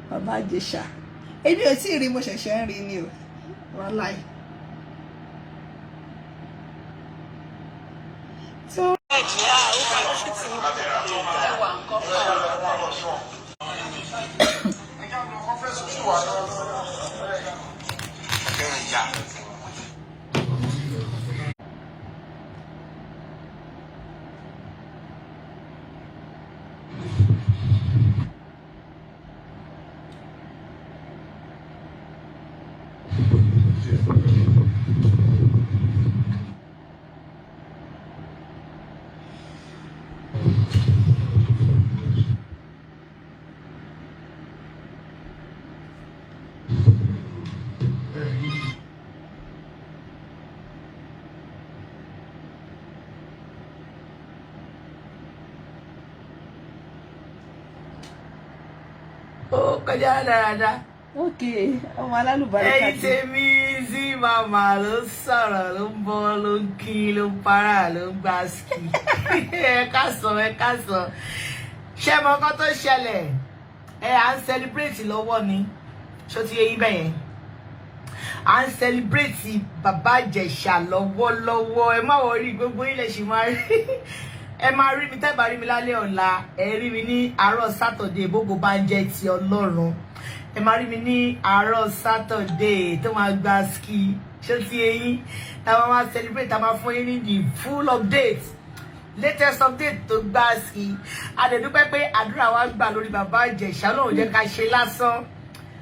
bàbá Ìjẹ̀ṣà èmi ò tí ì rí mo ṣẹ̀ṣẹ̀ ń rí ni o wàláì tó. Ó kọjá dáadáa. ok ọmọ alálùbáríkà Ẹ̀yin tèmi sí màmá ló sọ̀rọ̀ ló ń bọ́ ló ń kí ló ń para ló ń gba ski. Ẹ káàsán ẹ káàsán. Ṣé mọ nǹkan tó ṣẹlẹ̀? À ń celebrate lọ́wọ́ ni. Ṣó ti yé yín bẹ́ẹ̀ yẹn? À ń celebrate bàbá Ìjẹ̀ṣà lọ́wọ́lọ́wọ́. Ẹ má worry gbogbo ilẹ̀ ṣì máa rí. Ẹ máa rí mi tẹ́ bá rí mi lálẹ́ ọ̀la. Ẹ rí mi ní àárọ̀ Saturday bógo bá ń jẹ́ ti Ọlọ́run. Ẹ máa rí mi ní àárọ̀ Saturday tó máa gba ski. Ṣó ti yé yín? Tá a máa celebrate, tá a máa fún yín ní the full update. Latest update tó gba ski. A dẹ̀ dúpẹ́ pé àdúrà wa gbà lórí bàbá Ìjẹ̀ṣà Ọlọ́run jẹ́ ká ṣe lásán.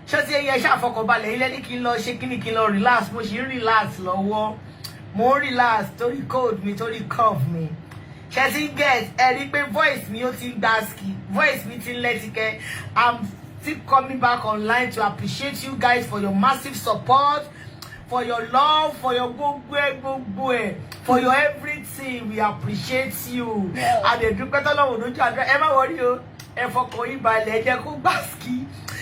Ṣó ti yé yín? Ẹ ṣàfọkànbalẹ̀ ilé ní kí n lọ ṣe kíní kí n lọ relax. Mo ṣì ń relax lọ́wọ́. Mo ń relax torí cold mi torí cough mi. Ṣé ti get ẹ rí pé voice mi ó ti ń gba ski. Voice mi ti ń lẹ́tìkẹ́. I'm still coming back online to appreciate you guys for your massive support, for your love, for your gbogbo, for your everything. We appreciate you. Adedúpẹ́ tọ́lọ́run lójú àdúrà. Ẹ má worry o. Ẹ fọkàn yín balẹ̀, ẹ jẹ́ kó gbá ski.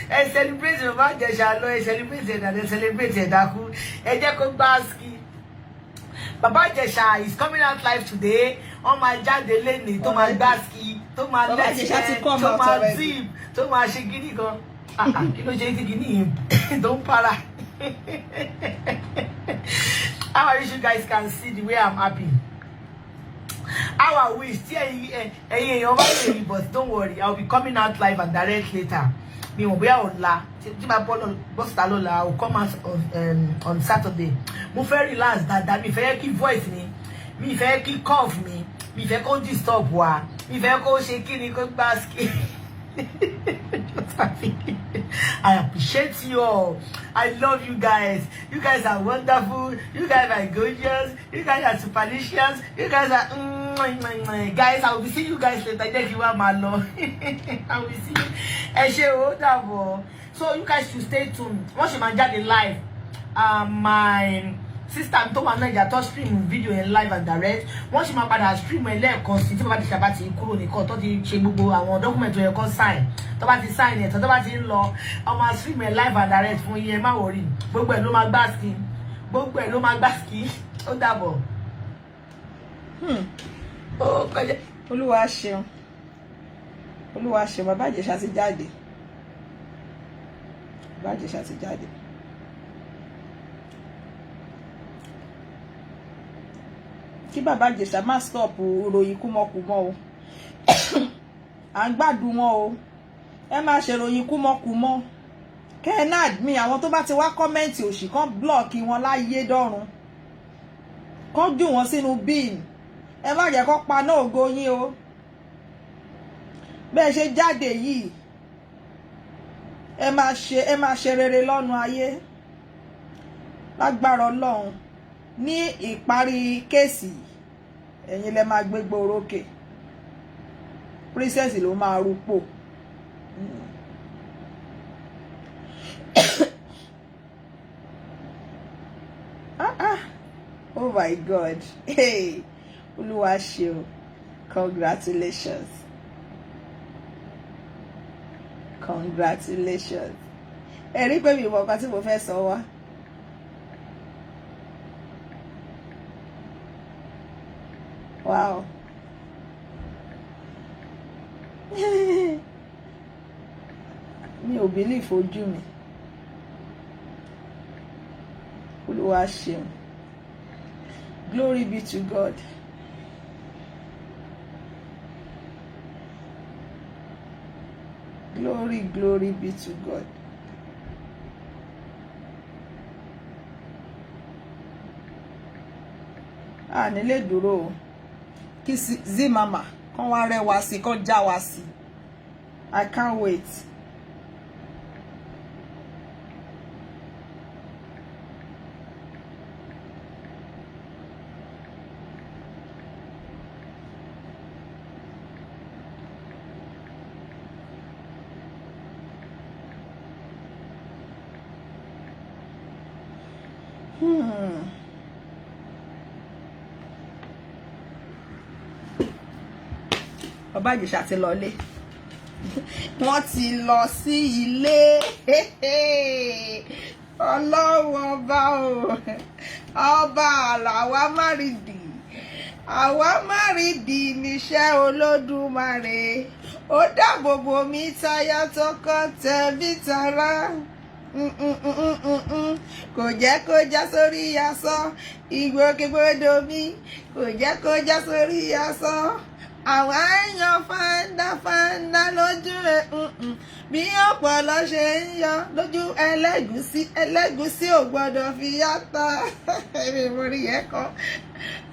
Ẹ celebrate bàbá Ìjẹ̀ṣà lọ, ẹ celebrate ẹ̀dá, ẹ celebrate ẹ̀dákú. Ẹ jẹ́ kó gbá ski. Bàbá Ìjẹ̀ṣà is coming out live today. Wọ́n máa jáde lẹ́nìí tó máa gbá ski, tó máa lẹ́sẹ̀, tó máa zip, tó máa ṣe gíní kan. Kí ló ṣe é ti gíní yìí tó ń para? How I wish you guys can see the way I'm happy. How I wish. But don't worry, I'll be coming out live and direct later. Mi mo bóyá ọ̀la tí ma bọ́ síta lọ́la, I will come out on Saturday. Mo fẹ́ relax dáadáa, mi fẹ́ kí voice mi fẹ́ kí cough mi fẹ́ kó disturb wa, mi fẹ́ kó ṣe kíni kó gbá ski. I appreciate you all. I love you guys. You guys are wonderful. You guys are gorgeous. You guys are superlicious. You guys are guys. I will be seeing you guys later. Thank you, my love. I will see you. And she so you guys should stay tuned. Once you man the live, my sister Antoma Naija to stream video in live and direct. Once you man padà stream ẹ lẹ́ẹ̀kan sí tí bàbá ti ṣàbá ti kúrò nìkan tó ti ṣe gbogbo àwọn document tó yẹ kó sign. Tó bá ti sign ẹ̀ tó bá ti ń lọ, ó máa stream ẹ live and direct fún yín, ẹ má worry. Gbogbo ẹ̀ ló máa gbá ski. Gbogbo ẹ̀ ló máa gbá ski. Ó dàbọ̀. Ó kọjá. Olúwa ṣeun. Olúwa ṣeun, bàbá Ìjẹ̀ṣà ti jáde. Bàbá Ìjẹ̀ṣà ti jáde. Kí bàbá Ìjẹ̀ṣà má stop ròyìn kúmọkùmọ o. À ń gbádùn wọn o. Ẹ má ṣe ròyìn kúmọkùmọ. Kenad mi àwọn tó bá ti wá kọ́mẹ́ǹtì òṣì kan blọ́ọ̀kì wọn láyé dọ́run. Kán jù wọn sínú bin. Ẹ má jẹ́ kó paná ògo yín o. Bẹ́ẹ̀ ṣe jáde yìí. Ẹ má ṣe rere lọ́nu ayé. Lágbára Ọlọ́run. Ní ìparí kéèsì ẹ̀yin lẹ máa gbégbó orókè. Princess ló máa rúpò. Oh my God. Hey, Olúwa ṣeun. Congratulations. Congratulations. Ẹ rí pé mi mọ̀ nǹkan tí mo fẹ́ sọ wá. Wow. Mi ò believe ojú mi. Olúwa ṣeun. Glory be to God. Glory be to God. Nílé dúró o. Kí Zimama kàn wá rẹwà sí, kàn já wá sí. I can't wait. Bàbá Ìjẹ̀ṣà ti lọ ilé. Wọ́n ti lọ sí ilé. Ọlọ́run ọba o. Ọba àwa márìdì. Àwa márìdì níṣẹ́ Olódùmarè. Ó dáàbò bò mí táyà tọkọ tẹbí tará. Kò jẹ́ kó já sórí asán. Ìgbòkègbodò mi kò jẹ́ kó já sórí asán. Àwa yan fáńdáfáńdá lójú rẹ̀ bí ọ̀pọ̀lọ́ ṣe ń yọ lójú ẹlẹ́gùsí. Ẹlẹ́gùsí ò gbọ́dọ̀ fi yàtọ̀. Èmi mo rí yẹn kan.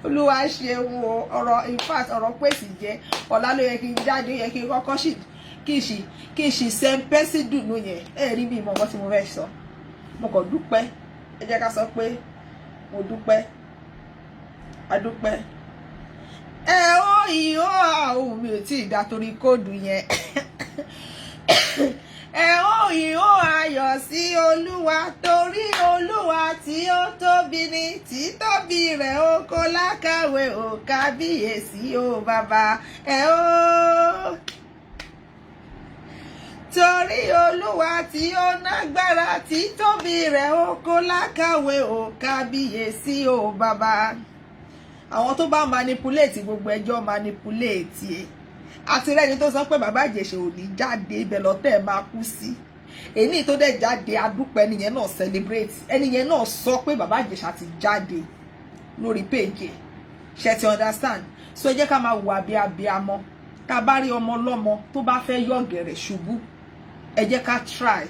Olúwa ṣeun o. Ọ̀rọ̀ in fact ọ̀rọ̀ pèsè jẹ́ ọ̀la ló yẹ kí n jáde, ó yẹ kí n kọ́kọ́ kí n ṣì sẹ́ńpẹ́sì dùnú yẹn. Ẹ rí mi mọ̀ nǹkan tí mo fẹ́ sọ. Mo kàn dúpẹ́. Ẹ jẹ́ ká sọ pé mo dúpẹ́. A dúpẹ́. Ìhó àwọn mi ò tí ì dá torí kóòdù yẹn. Ìhó ayọ̀ sí Olúwa torí Olúwa tí ó tóbi ni, títóbi rẹ̀ ó kò lákàwé ó kábíyèsí ó bàbá. Torí Olúwa tí ó nágbára, títóbi rẹ̀ ó kò lákàwé ó kábíyèsí ó bàbá. Àwọn tó bá manipulate gbogbo ẹjọ́ manipulate ẹ̀. Àti rẹ́ni tó sọ pé bàbá Ìjẹ̀ṣà ò ní jáde, ibẹ̀ lọ́tẹ̀ máa kú sí. Èyí tó dẹ̀ jáde adúpẹ́ ẹnìyẹn náà celebrate. Ẹnìyẹn náà sọ pé bàbá Ìjẹ̀ṣà ti jáde lórí page. Ṣé ti understand? So ẹ jẹ́ ká máa wà bí abiyamọ. Tá bá rí ọmọ lọ́mọ tó bá fẹ́ yọ̀gẹ̀rẹ̀ ṣubú. Ẹ jẹ́ ká try.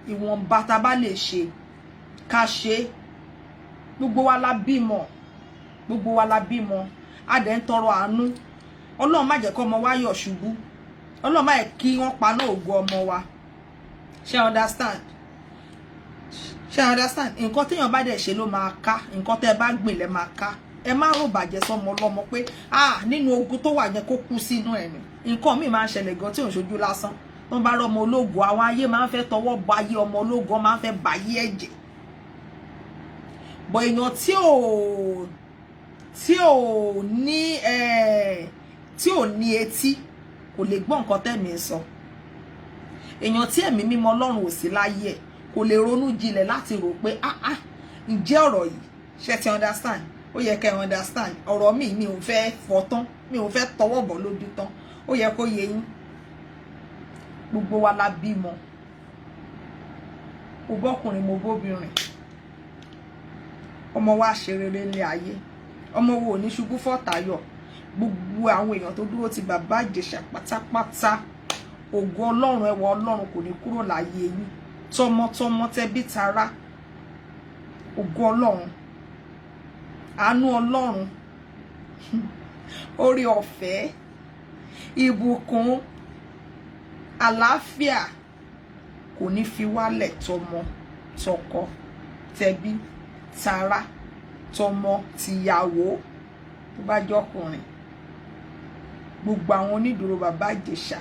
Ìwọ̀nba tá bá lè ṣe ká ṣe. Gbogbo wa la bímọ. Gbogbo wa la bímọ. A dẹ̀ ń tọrọ àánú. Ọlọ́run má jẹ́ kó ọmọ wa yọ̀ ṣubú. Ọlọ́run má jẹ́ kí wọ́n paná ògo ọmọ wa. Ṣé understand? Ṣé understand? Nǹkan téèyàn bá dẹ̀ ṣe ló máa ká. Nǹkan tẹ́ bá gbìn lẹ máa ká. Ẹ má rò bàjẹ́ sọmọ ọlọ́mọ pé nínú ogun tó wà yẹn kó kú sínú ẹ̀ ni. Nǹkan míì máa ń ṣẹlẹ̀ gan tí ò ń ṣojú lásán. Tó bá rọ ọmọ ológo, àwọn ayé máa ń fẹ́ tọwọ́ bọ ayé ọmọ ológo, máa ń fẹ́ bàyé ẹ̀jẹ̀. Bọ̀ èèyàn tí ò ní etí kò lè gbọ́ nǹkan tẹ́mi ń sọ. Èèyàn tí ẹ̀mí mímọ́ Ọlọ́run ò sí láyé ẹ̀ kò lè ronú jinlẹ̀ láti rò pé ǹjẹ́ ọ̀rọ̀ yìí ṣé ti understand? Ó yẹ kẹ́ understand. Ọ̀rọ̀ mi ò fẹ́ fọ́ tán, mi ò fẹ́ tọwọ́ bọ̀ lójú tán. Ó yẹ kó yé yín. Gbogbo wa la bímọ. Mo bọ́kùnrin mo bóbìnrin. Ọmọ wa ṣe rere ní ayé. Ọmọ wo ní ṣubú fọ́tayọ̀. Gbogbo àwọn èèyàn tó dúró ti bàbá Ìjẹ̀ṣà pátápátá. Ògo Ọlọ́run, ẹwà Ọlọ́run kò ní kúrò láyé yín. Tọmọtọmọ tẹbí tará. Ògo Ọlọ́run. Àánú Ọlọ́run. Orí ọ̀fẹ́. Ìbùkún. Àlàáfíà kò ní fi wálẹ̀ tọmọ, tọkọ, tẹbí, tará, tọmọ, tìyàwó tó bá jọkùnrin. Gbogbo àwọn onídùúró bàbá Ìjẹ̀ṣà.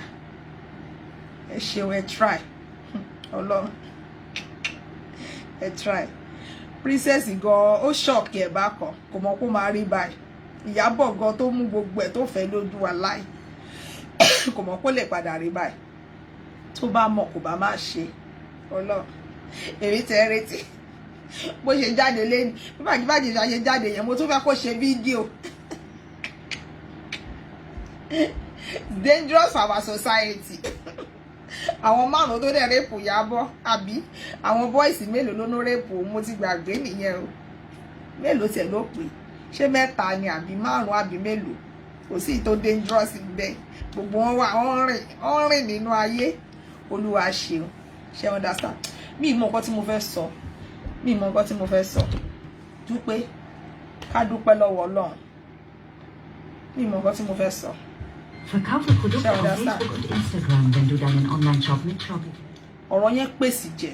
Ẹ ṣeun, ẹ try. Ọlọ́run. Ẹ try. princess gan ó ṣọ́ọ̀kì ẹ̀ bá kan kò mọ̀ kó máa rí báyìí Ìyábọ̀ gan tó mú gbogbo ẹ̀ tó fẹ́ lójú wa láì kò mọ̀ kó lè padà rí báyìí tó bá mọ̀ kò bá máa ṣe Ọlọ́run èmi tẹ́ retí bó ṣe jáde lẹ́nu bí bàjẹ́ ṣe jáde yẹn mo tún fẹ́ kó ṣe fídíò dangerous for our society àwọn márùn tó dẹ̀ rẹ́pù Ìyábọ̀ àbí àwọn bọ́ìsì mélòó ló ń rẹ́pù mo ti gbàgbé nìyẹn o mélòó tẹ̀ ló pè ṣé mẹ́ta ni àbí márùn àbí mélòó kò sí tó dangerous bẹ́ẹ̀ gbogbo wọn wà wọ́n rìn nínú ayé Olúwa ṣeun ṣe understand mi mọ nǹkan tí mo fẹ́ sọ dúpẹ́ ká dúpẹ́ lọ́wọ́ Ọlọ́run mi mọ nǹkan tí mo fẹ́ sọ. Verkaufe Produkte auf Facebook und Instagram, wenn du deinen Online-Shop mit Shop. Ọ̀rọ̀ yẹn pèsè jẹ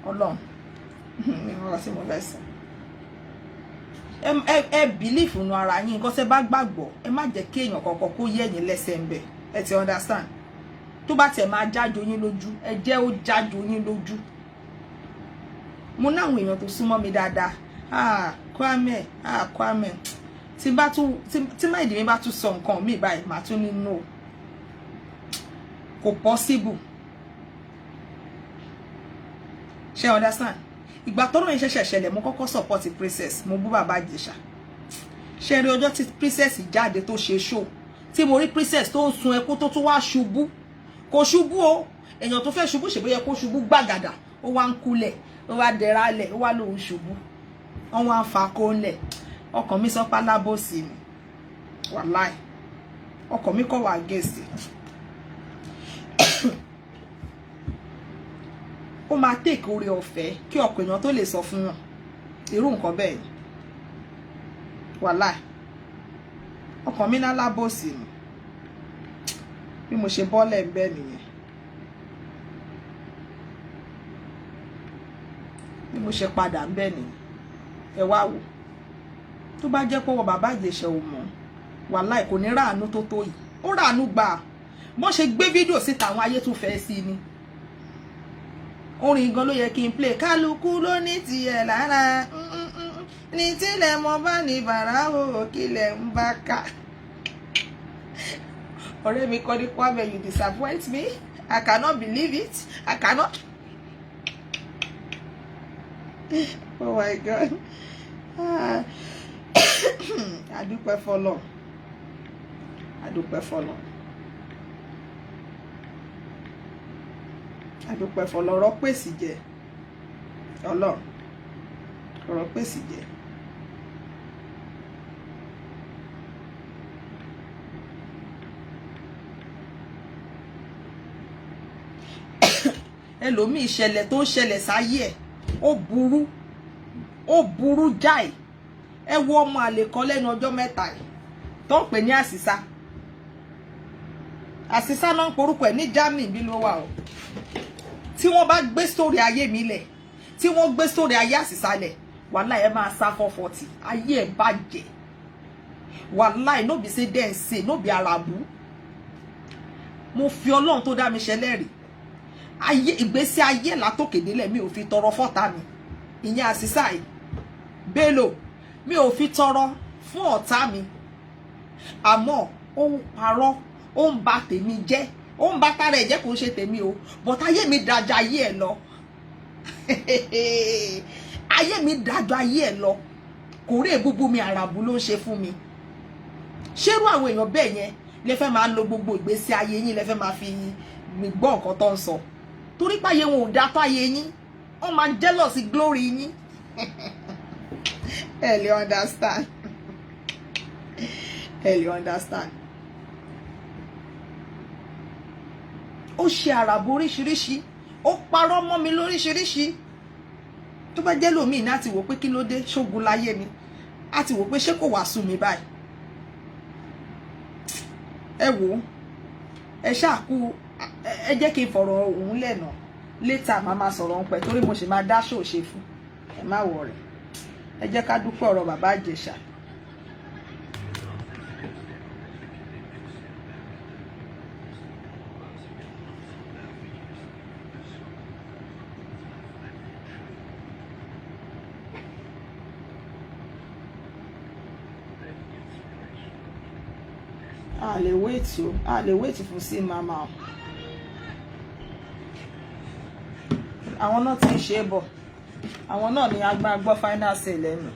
Ọlọ́run mi mọ nǹkan tí mo fẹ́ sọ. Ẹ believe nínú ara yín nǹkan tẹ́ bá gbàgbọ́ ẹ má jẹ́ kí èèyàn kankan kó yẹ̀ yín lẹ́sẹ̀ ń bẹ̀ ẹ ti understand tó bá tẹ̀ máa jájo yín lójú ẹ jẹ́ ó jájo yín lójú. Mo náwọn èèyàn tó súnmọ́ mi dáadáa Kwame tí má ìdí mi bá tún sọ nǹkan mi báyìí màá tún ní no kò possible ṣe understand ìgbà tọ́rọ̀ yẹn ṣẹ̀ṣẹ̀ ṣẹlẹ̀ mo kọ́kọ́ support princess mo bú bàbá Ìjẹ̀ṣà ṣe rí ọjọ́ tí princess jáde tó ṣe show tí mo rí princess tó ń sun ẹkún tó tún wá ṣubú kò ṣubú o èèyàn tó fẹ́ ṣubú ṣe bóyá kó ṣubú gbàgàdà ó wá ń kúlẹ̀ ó wá dẹ̀ra lẹ̀ ó wá lòun ṣubú wọ́n wá ń fa kó ń lẹ̀ ọkàn mi sọ pálábòsì mi wàláì ọkàn mi kọ̀ wá gẹ̀ẹ́sì ó máa take oore ọ̀fẹ́ kí ọkọ èèyàn tó lè sọ fún wọn irú nǹkan bẹ́ẹ̀ ni wàláì ọkàn mi náà lábòsì mi bí mo ṣe bọ́lẹ̀ ń bẹ́ nìyẹn bí mo ṣe padà ń bẹ́ nìyẹn ẹ wá wò tó bá jẹ́ pọ́wọ́ bàbá Ìjẹ̀ṣà ò mọ̀ wàláì kò ní ráàánú tó tó yìí ó ráàánú gbà bó ṣe gbé fídíò síta àwọn ayé tún fẹ́ sí ni orin gan ló yẹ kí n play kálukú ló ní tiẹ̀ lára ní tílẹ̀ mọ́ bá ní bàrà o kílẹ̀ ń bá ká ọ̀rẹ́ mi kọ́ ní Kwame you disappoint me I cannot believe it I cannot oh my God adúpẹ́ fọlọ́ adúpẹ́ fọlọ́ adúpẹ́ fọlọ́ ọ̀rọ̀ pèsè jẹ Ọlọ́run ọ̀rọ̀ pèsè jẹ ẹlòmíì ìṣẹ̀lẹ̀ tó ń ṣẹlẹ̀ sáyé ẹ̀ ó burú jáì ẹ wo ọmọ àlè kan lẹ́nu ọjọ́ mẹ́ta yìí tó ń pè ní àṣìṣà náà ń porúkọ ẹ̀ ní Germany bí ló wà o tí wọ́n bá gbé sórí ayé mi lẹ̀ tí wọ́n gbé sórí ayé àṣìṣà lẹ̀ wàláì ẹ máa sá 440 ayé ẹ̀ bàjẹ́ wàláì nóbi ṣe dẹ́ǹsì nóbi àràbù mo fi Ọlọ́run tó dá mi ṣẹlẹ́rìí ayé ìgbésí ayé látòkèdélẹ̀ mi ò fi tọrọ fọ́tá mi ìyẹn àṣìṣà yìí Bello mi ò fi tọrọ fún ọ̀tá mi àmọ́ ó ń parọ́ ó ń bà tèmi jẹ́ ó ń bà tara ẹ̀ jẹ́ kò ń ṣe tèmi o but ayé mi dájú ayé ẹ̀ lọ ayé mi dájú ayé ẹ̀ lọ kò rí èbúbú mi àràbù ló ń ṣe fún mi ṣérú àwọn èèyàn bẹ́ẹ̀ yẹn lè fẹ́ máa lo gbogbo ìgbésí ayé yín lè fẹ́ máa fi gbọ́ nǹkan tó ń sọ torí páyé wọn ò dá tó ayé yín wọ́n máa jealous glory yín ẹ lè understand ẹ lè understand ó ṣe àràbò oríṣiríṣi ó parọ́ mọ́ mi lóríṣiríṣi tó bá jẹ́ lómìn náà ti wò pé kí ló dé ṣógun láyé mi á ti wò pé ṣé kò wá sú mi báyìí ẹ wò ẹ ṣáàkú ẹ jẹ́ kí n fọ̀rọ̀ òun lẹ́nà létà máa máa sọ̀rọ̀ ń pẹ́ torí mo sì máa dá ṣòṣe fún ẹ má wọ̀ rẹ̀ ẹ jẹ́ ká dúpẹ́ ọ̀rọ̀ bàbá Ìjẹ̀ṣà a lè wait o, a lè wait fún sí mama o. Àwọn náà ti ń ṣe bọ̀, àwọn náà ni agbá gbọ́ final say lẹ́nu.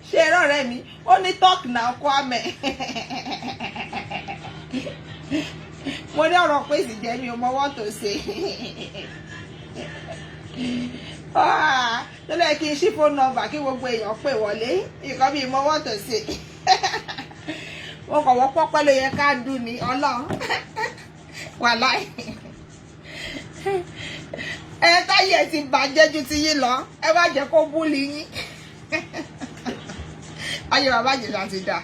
Ṣé ọ̀rẹ́ mi ó ní talk now Kwame. Mo ní ọ̀rọ̀ pé sì jẹ́ mi ò mọ what to say. Tó lẹ́ kí n ṣí phone number kí gbogbo èèyàn pè wọlé nǹkan bí mo what to say. Wọ́n kọ̀ wọ́n pọ́pẹ́ ló yẹ ká dùn ní Ọlọ́run. Wàláì. Táyé ti bàjẹ́ ju ti yín lọ, ẹ má jẹ́ kó búlì yín. Ayé bàbá Ìjẹ̀ṣà ti dà.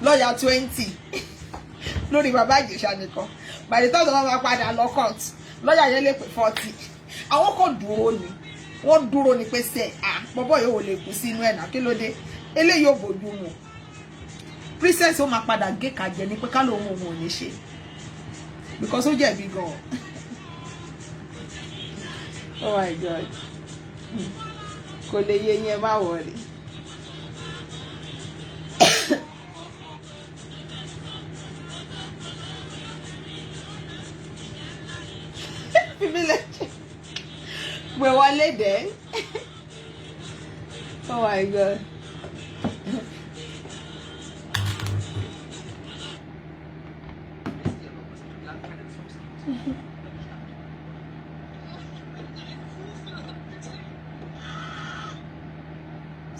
Lọ́yà 20 lórí bàbá Ìjẹ̀ṣà nìkan. By the time wọ́n máa padà lọ court, lọ́yà yẹn lè pè 40. Àwọn kan dúró ni. Wọ́n dúró ni pé sẹ́ bọ́bọ́ yóò lè kú sínú ẹ̀ náà kí ló dé? Eléyìí ò bójú mu. Princess ó máa padà gé kàjẹ́ ni pé ká lóun òun ò ní ṣe. Because ó jẹ̀bi gan-an. Oh my God. Kò lè yé yẹn má wọlé. Pè wọlé dé. Oh my God.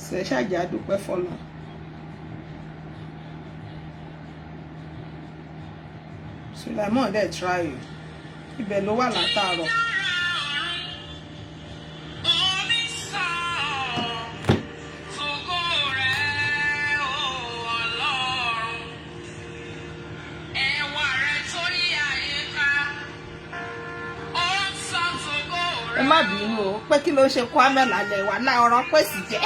Ṣé ṣàjà dúpẹ́ fọ́lọ́. Sulaimon dẹ̀ try o. Ibẹ̀ ló wà látàárọ̀. Ẹ má bínú o pé kí ló ṣe Kwame lálẹ́ wà láì ọ̀rọ̀ pèsè jẹ́.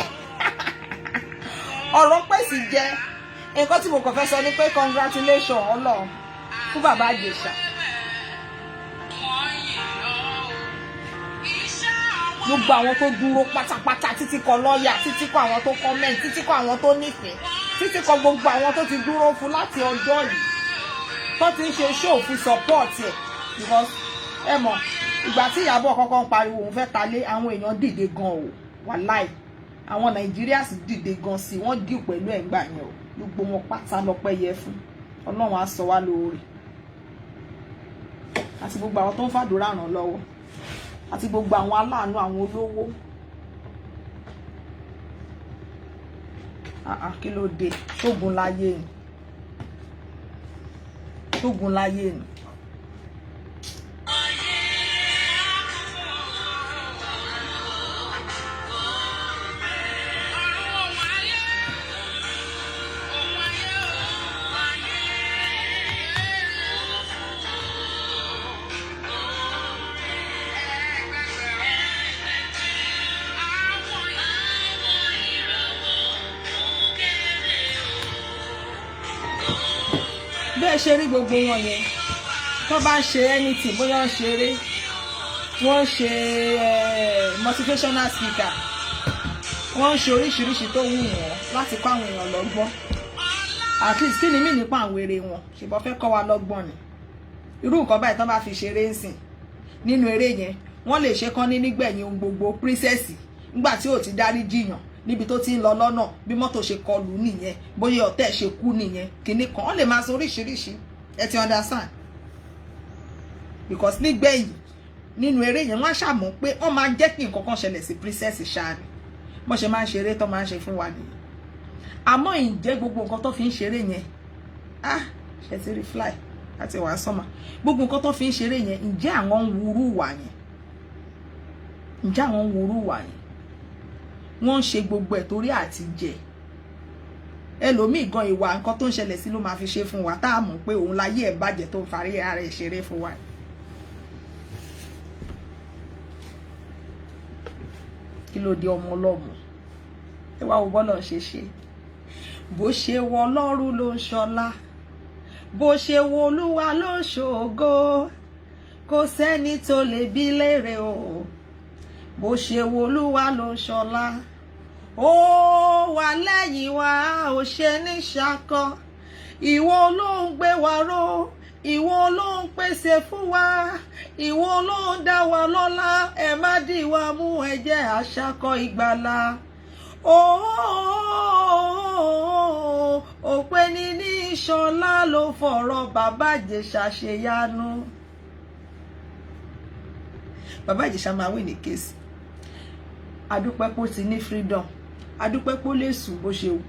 Ọ̀rọ̀ pèsè jẹ́. Nǹkan tí mo kàn fẹ́ sọ ni pé congratulations Ọlọ́run fún bàbá Ìjẹ̀ṣà. Gbogbo àwọn tó dúró pátápátá títí kọ lọ́ọ̀yà, títí kọ àwọn tó comment, títí kọ àwọn tó nífẹ̀ẹ́, títí kọ gbogbo àwọn tó ti dúró fún láti ọjọ́ yìí. Tó ti ń ṣe show fún support ẹ̀. Because ẹ mọ̀ ìgbà tí Ìyábọ̀ kọ́kọ́ ń pariwo òun fẹ́ talé àwọn èèyàn dìde gan o wàláì àwọn Nàìjíríà sì dìde gan sí wọ́n dì pẹ̀lú ẹ̀ ńgbà yẹn o gbogbo wọn pátá lọ́pẹ́ yẹ fún Ọlọ́run á sọ wá lóore àti gbogbo àwọn tó ń fàdúrà ràn lọ́wọ́ àti gbogbo àwọn aláàánú àwọn olówó kí ló dé ṣógun láyé ni ṣógun láyé ni. Bẹ́ẹ̀ ṣe rí gbogbo wọn yẹn tó bá ń ṣe anything bóyá ń ṣeré wọ́n ń ṣe motivational speaker wọ́n ń ṣe oríṣiríṣi tó wù wọ́n láti kọ́ àwọn èèyàn lọ́gbọ́n at least kí ni mí nípa àwọn eré wọn ṣùgbọ́n fẹ́ kọ́ wa lọ́gbọ́n ni irú nǹkan báyìí tó bá fi ṣeré ń sìn nínú eré yẹn wọ́n lè ṣe kán ní nígbẹ̀yìn ohun gbogbo princess nígbà tí ò ti dárí jiyàn níbi tó ti ń lọ lọ́nà bí mọ́tò ṣe kọlù nìyẹn bóyá ọ̀tẹ̀ ṣe kú nìyẹn kinní kan wọ́n lè máa sọ oríṣiríṣi ẹ ti understand because nígbẹ̀yìn nínú eré yẹn wọ́n ṣàmọ̀ pé wọ́n máa jẹ́ kí nǹkan kan ṣẹlẹ̀ sí princess ṣáàni bó ṣe máa ń ṣeré tó máa ń ṣe fún wa nìyẹn àmọ́ ìjẹ́ gbogbo nǹkan tó fi ń ṣeré yẹn ṣe ti rí fly àti wàá sọ́mà gbogbo nǹkan tó fi ń ṣeré yẹn ǹjẹ́ àwọn ń wúrú wà yẹn ǹjẹ́ àwọn ń wúrú wà yẹn wọ́n ń ṣe gbogbo ẹ̀ torí àti jẹ ẹlòmíì gan ìwà nǹkan tó ń ṣẹlẹ̀ sí ló máa fi ṣe fún wa tá a mọ̀ pé òun láyé ẹ̀ bàjẹ́ tó ń farí ara ẹ̀ ṣeré fún wa kí ló dé ọmọ ọlọ́mọ ẹ wá wo bọ́lọ̀ ṣe bó ṣe wọ Ọlọ́run ló ń ṣọlá bó ṣe wo Olúwa ló ń ṣògo kò sẹ́ni tó lè bí léèrè o bó ṣe wo Olúwa ló ń ṣọlá ó wà lẹ́yìn wa ò ṣe ní ṣakọ ìwọ ló ń gbé wa ró ìwọ ló ń pèsè fún wa ìwọ ló ń dá wa lọ́lá ẹ má dì wá mú ẹ jẹ́ àṣàkọ ìgbàlà òpè ní ìṣọlá ló fọ̀rọ̀ bàbá Ìjẹ̀ṣà ṣe yanu. Bàbá Ìjẹ̀ṣà máa wí ní kéésì adúpẹ́ pé ó ti ní freedom adúpẹ́ pé ó lè sùn bó ṣe wù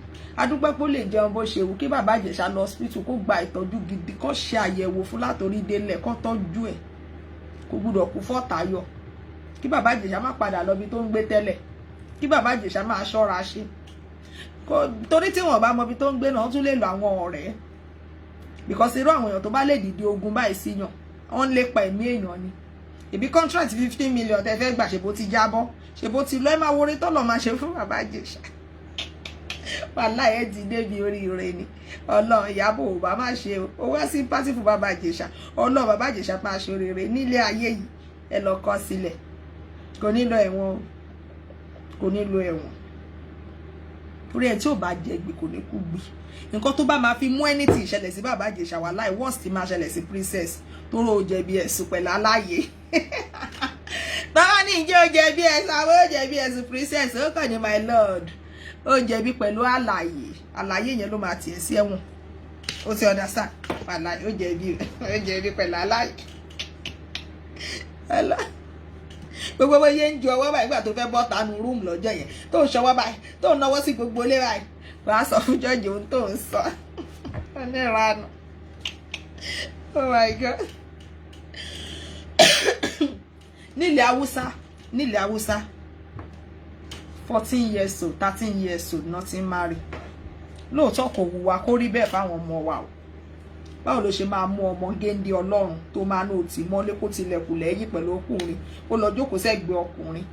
adúpẹ́ pé ó lè jẹun bó ṣe wù kí bàbá Ìjẹ̀ṣà lọ hospital kó gba ìtọ́jú gidi kó ṣe àyẹ̀wò fún látòrí délẹ̀ kó tọ́jú ẹ̀ kó gbúdọ̀ kú fọ́tàyọ kí bàbá Ìjẹ̀ṣà má padà lọ bí tó ń gbé tẹ́lẹ̀ kí bàbá Ìjẹ̀ṣà máa ṣọ́ra ṣe torí tí wọ́n bá mọ bí tó ń gbé náà tún lè lo àwọn ọ̀rẹ́ because irú àwọn èèyàn tó bá lè dìde ogun báyìí síyàn wọ́n lè pa ẹ̀mí èèyàn ni ìbí contract 15 million tẹ́ fẹ́ gbà ṣe bó ti jábọ́ ṣe bó ti lọ ẹ máa wọrí tọ́lọ̀ máa ṣe fún bàbá Ìjẹ̀ṣà wàhálà ẹ ti débi oríire ni Ọlọ́run Ìyábọ̀ ò bá má ṣe ó wá sí pátì fún bàbá Ìjẹ̀ṣà Ọlọ́run bàbá Ìjẹ̀ṣà máa ṣe oríire nílé ayé yìí ẹ lọ kọ sílẹ̀ kò nílò ẹ̀wọ̀n kò nílò ẹ̀wọ̀n torí ẹ tí ò bá jẹ gbé kò ní kú gbé nǹkan tó bá máa fi mú anything ìṣẹ̀lẹ̀ sí bàbá Ìjẹ̀ṣà wà láì worst máa ṣẹlẹ̀ sí princess tó rò ó jẹ̀bi ẹ̀sùn pẹ̀lú aláyé báwa ní ìjẹ́ ó jẹ̀bi ẹ̀sùn àwọn ó jẹ̀bi ẹ̀sùn princess ó kàn ní my lord ó jẹ̀bi pẹ̀lú àlàyé yẹn ló máa tì í sí ẹ̀wọ̀n ó ti understand àlàyé ó jẹ̀bi pẹ̀lú àlàyé gbogbo bó yẹ ń ju ọwọ́ báyìí nígbà tó fẹ́ bọ́ tanu rúùmù lọ́jọ́ yẹn tó ń ṣọwọ́ báyìí tó ń náwó sí gbogbo ilé báyìí wàá sọ fún jọ́ọ̀jì ohun tó ń sọ onírànù oh my god nílẹ̀ haúsá 14 years old 13 years old náà ti ń marry lóòótọ́ kò wùwà kó rí bẹ́ẹ̀ fáwọn ọmọ wa o báwo ló ṣe máa mú ọmọ géńdé Ọlọ́run tó máa ní òtí mọ́lé kó tilẹ̀kùn lẹ́yìn pẹ̀lú ọkùnrin ó lọ jókòó sẹ́gbẹ̀ẹ́ ọkùnrin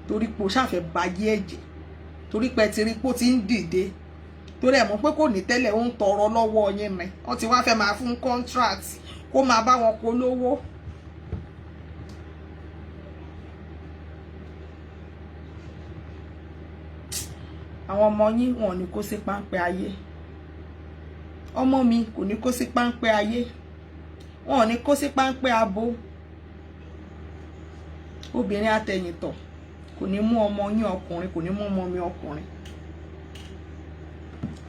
torí pé ó ṣàfẹ́ báyé ẹ̀jẹ̀ torí pé ti rí pé ó ti ń dìde torí ẹ̀ mọ̀ pé kò ní tẹ́lẹ̀ ó ń tọrọ lọ́wọ́ yín ni wọ́n ti wá fẹ́ máa fún contract kó máa bá wọn polówó. àwọn ọmọ yín wọn ò ní kó sí páńpẹ́ ayé ọmọ mi kò ní kó sí páńpẹ́ ayé wọn ò ní kó sí páńpẹ́ abo obìnrin àtẹ̀yìntọ̀ kò ní mú ọmọ yín ọkùnrin kò ní mú ọmọ mi ọkùnrin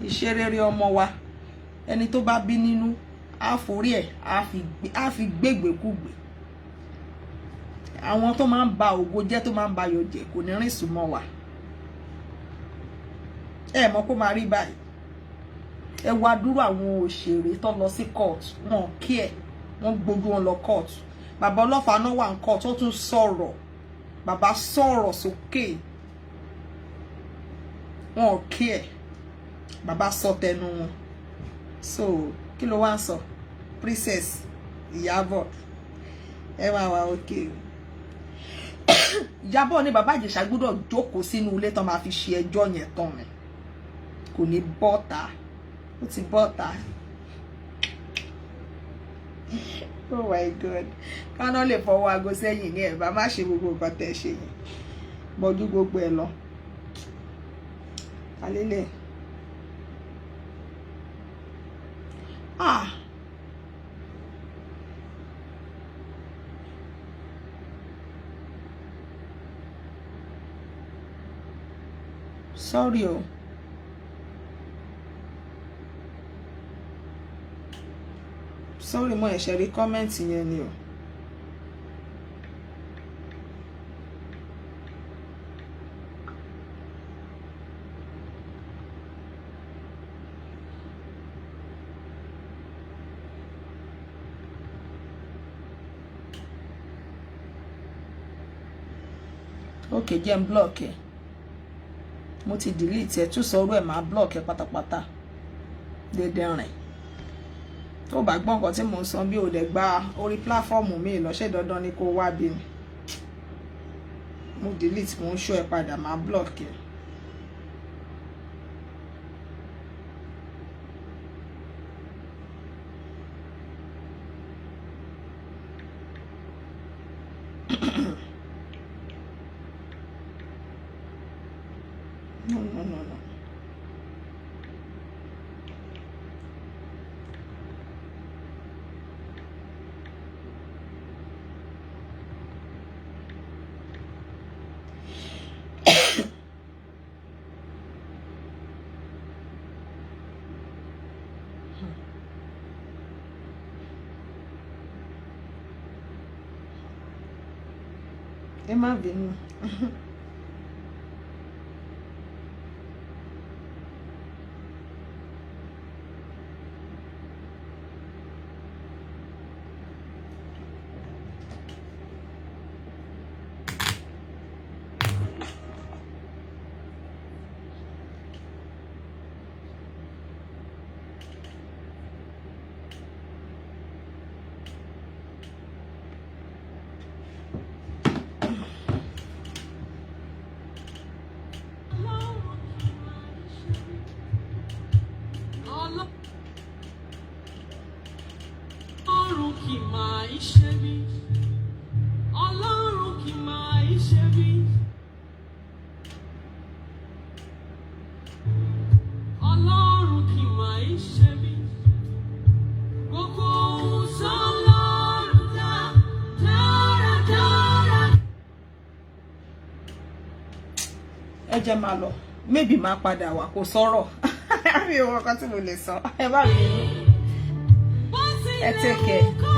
iṣẹ́ rere ọmọ wa ẹni tó bá bí nínú á forí ẹ̀ á fi gbégbèkúgbè àwọn tó máa ń ba ògo jẹ́ tó máa ń ba ayọ̀ jẹ́ kò ní rìn sùn mọ́ wa ẹ mọ̀ kó máa rí báyìí ẹ wá dúró àwọn òṣèré tó lọ sí court wọn kí ẹ wọn gbójú wọn lọ court bàbá ọlọ́fà náà wà ní court ó tún sọ̀rọ̀ bàbá sọ̀rọ̀ sókè wọn kí ẹ bàbá sọ tẹnu wọn so kí ló wá ń sọ princess Ìyábọ̀ ẹ máa wà òkè Ìyábọ̀ ní bàbá Ìjẹ̀ṣà gbọ́dọ̀ jókòó sínú ilé tán máa fi ṣe ẹjọ́ yẹn tán ni kò ní bọ́ta ó ti bọ́ta oh my god káná lè fọwọ́ aago sẹ́yìn ní ẹ̀bá má ṣe gbogbo nǹkan tẹ́ ṣe yẹn bọ́jú gbogbo ẹ̀ lọ alélẹ̀ sorry o. Sorry mo ẹ̀ṣẹ̀ rí kọ́mẹ́ǹtì yẹn ni o. Ok jẹ́ n block ẹ̀ mo ti delete ẹ̀ tún sọ̀rọ̀ ẹ̀ máa block ẹ̀ pátápátá dédé rìn tó bá gbọ́ nǹkan tí mò ń sọ bí o dẹ̀ gba orí pláfọ́ọ̀mù mi lọ́sẹ̀ dandan ni kó wá bí mi mo delete mo show ẹ padà máa block ẹ. No. Ẹ má bínú. Ẹ jẹ́ máa lọ, maybe máa padà wá kó sọ̀rọ̀. Mi ò mọ nǹkan tí mo lè sọ. Ẹ bá mi. Ẹ take care.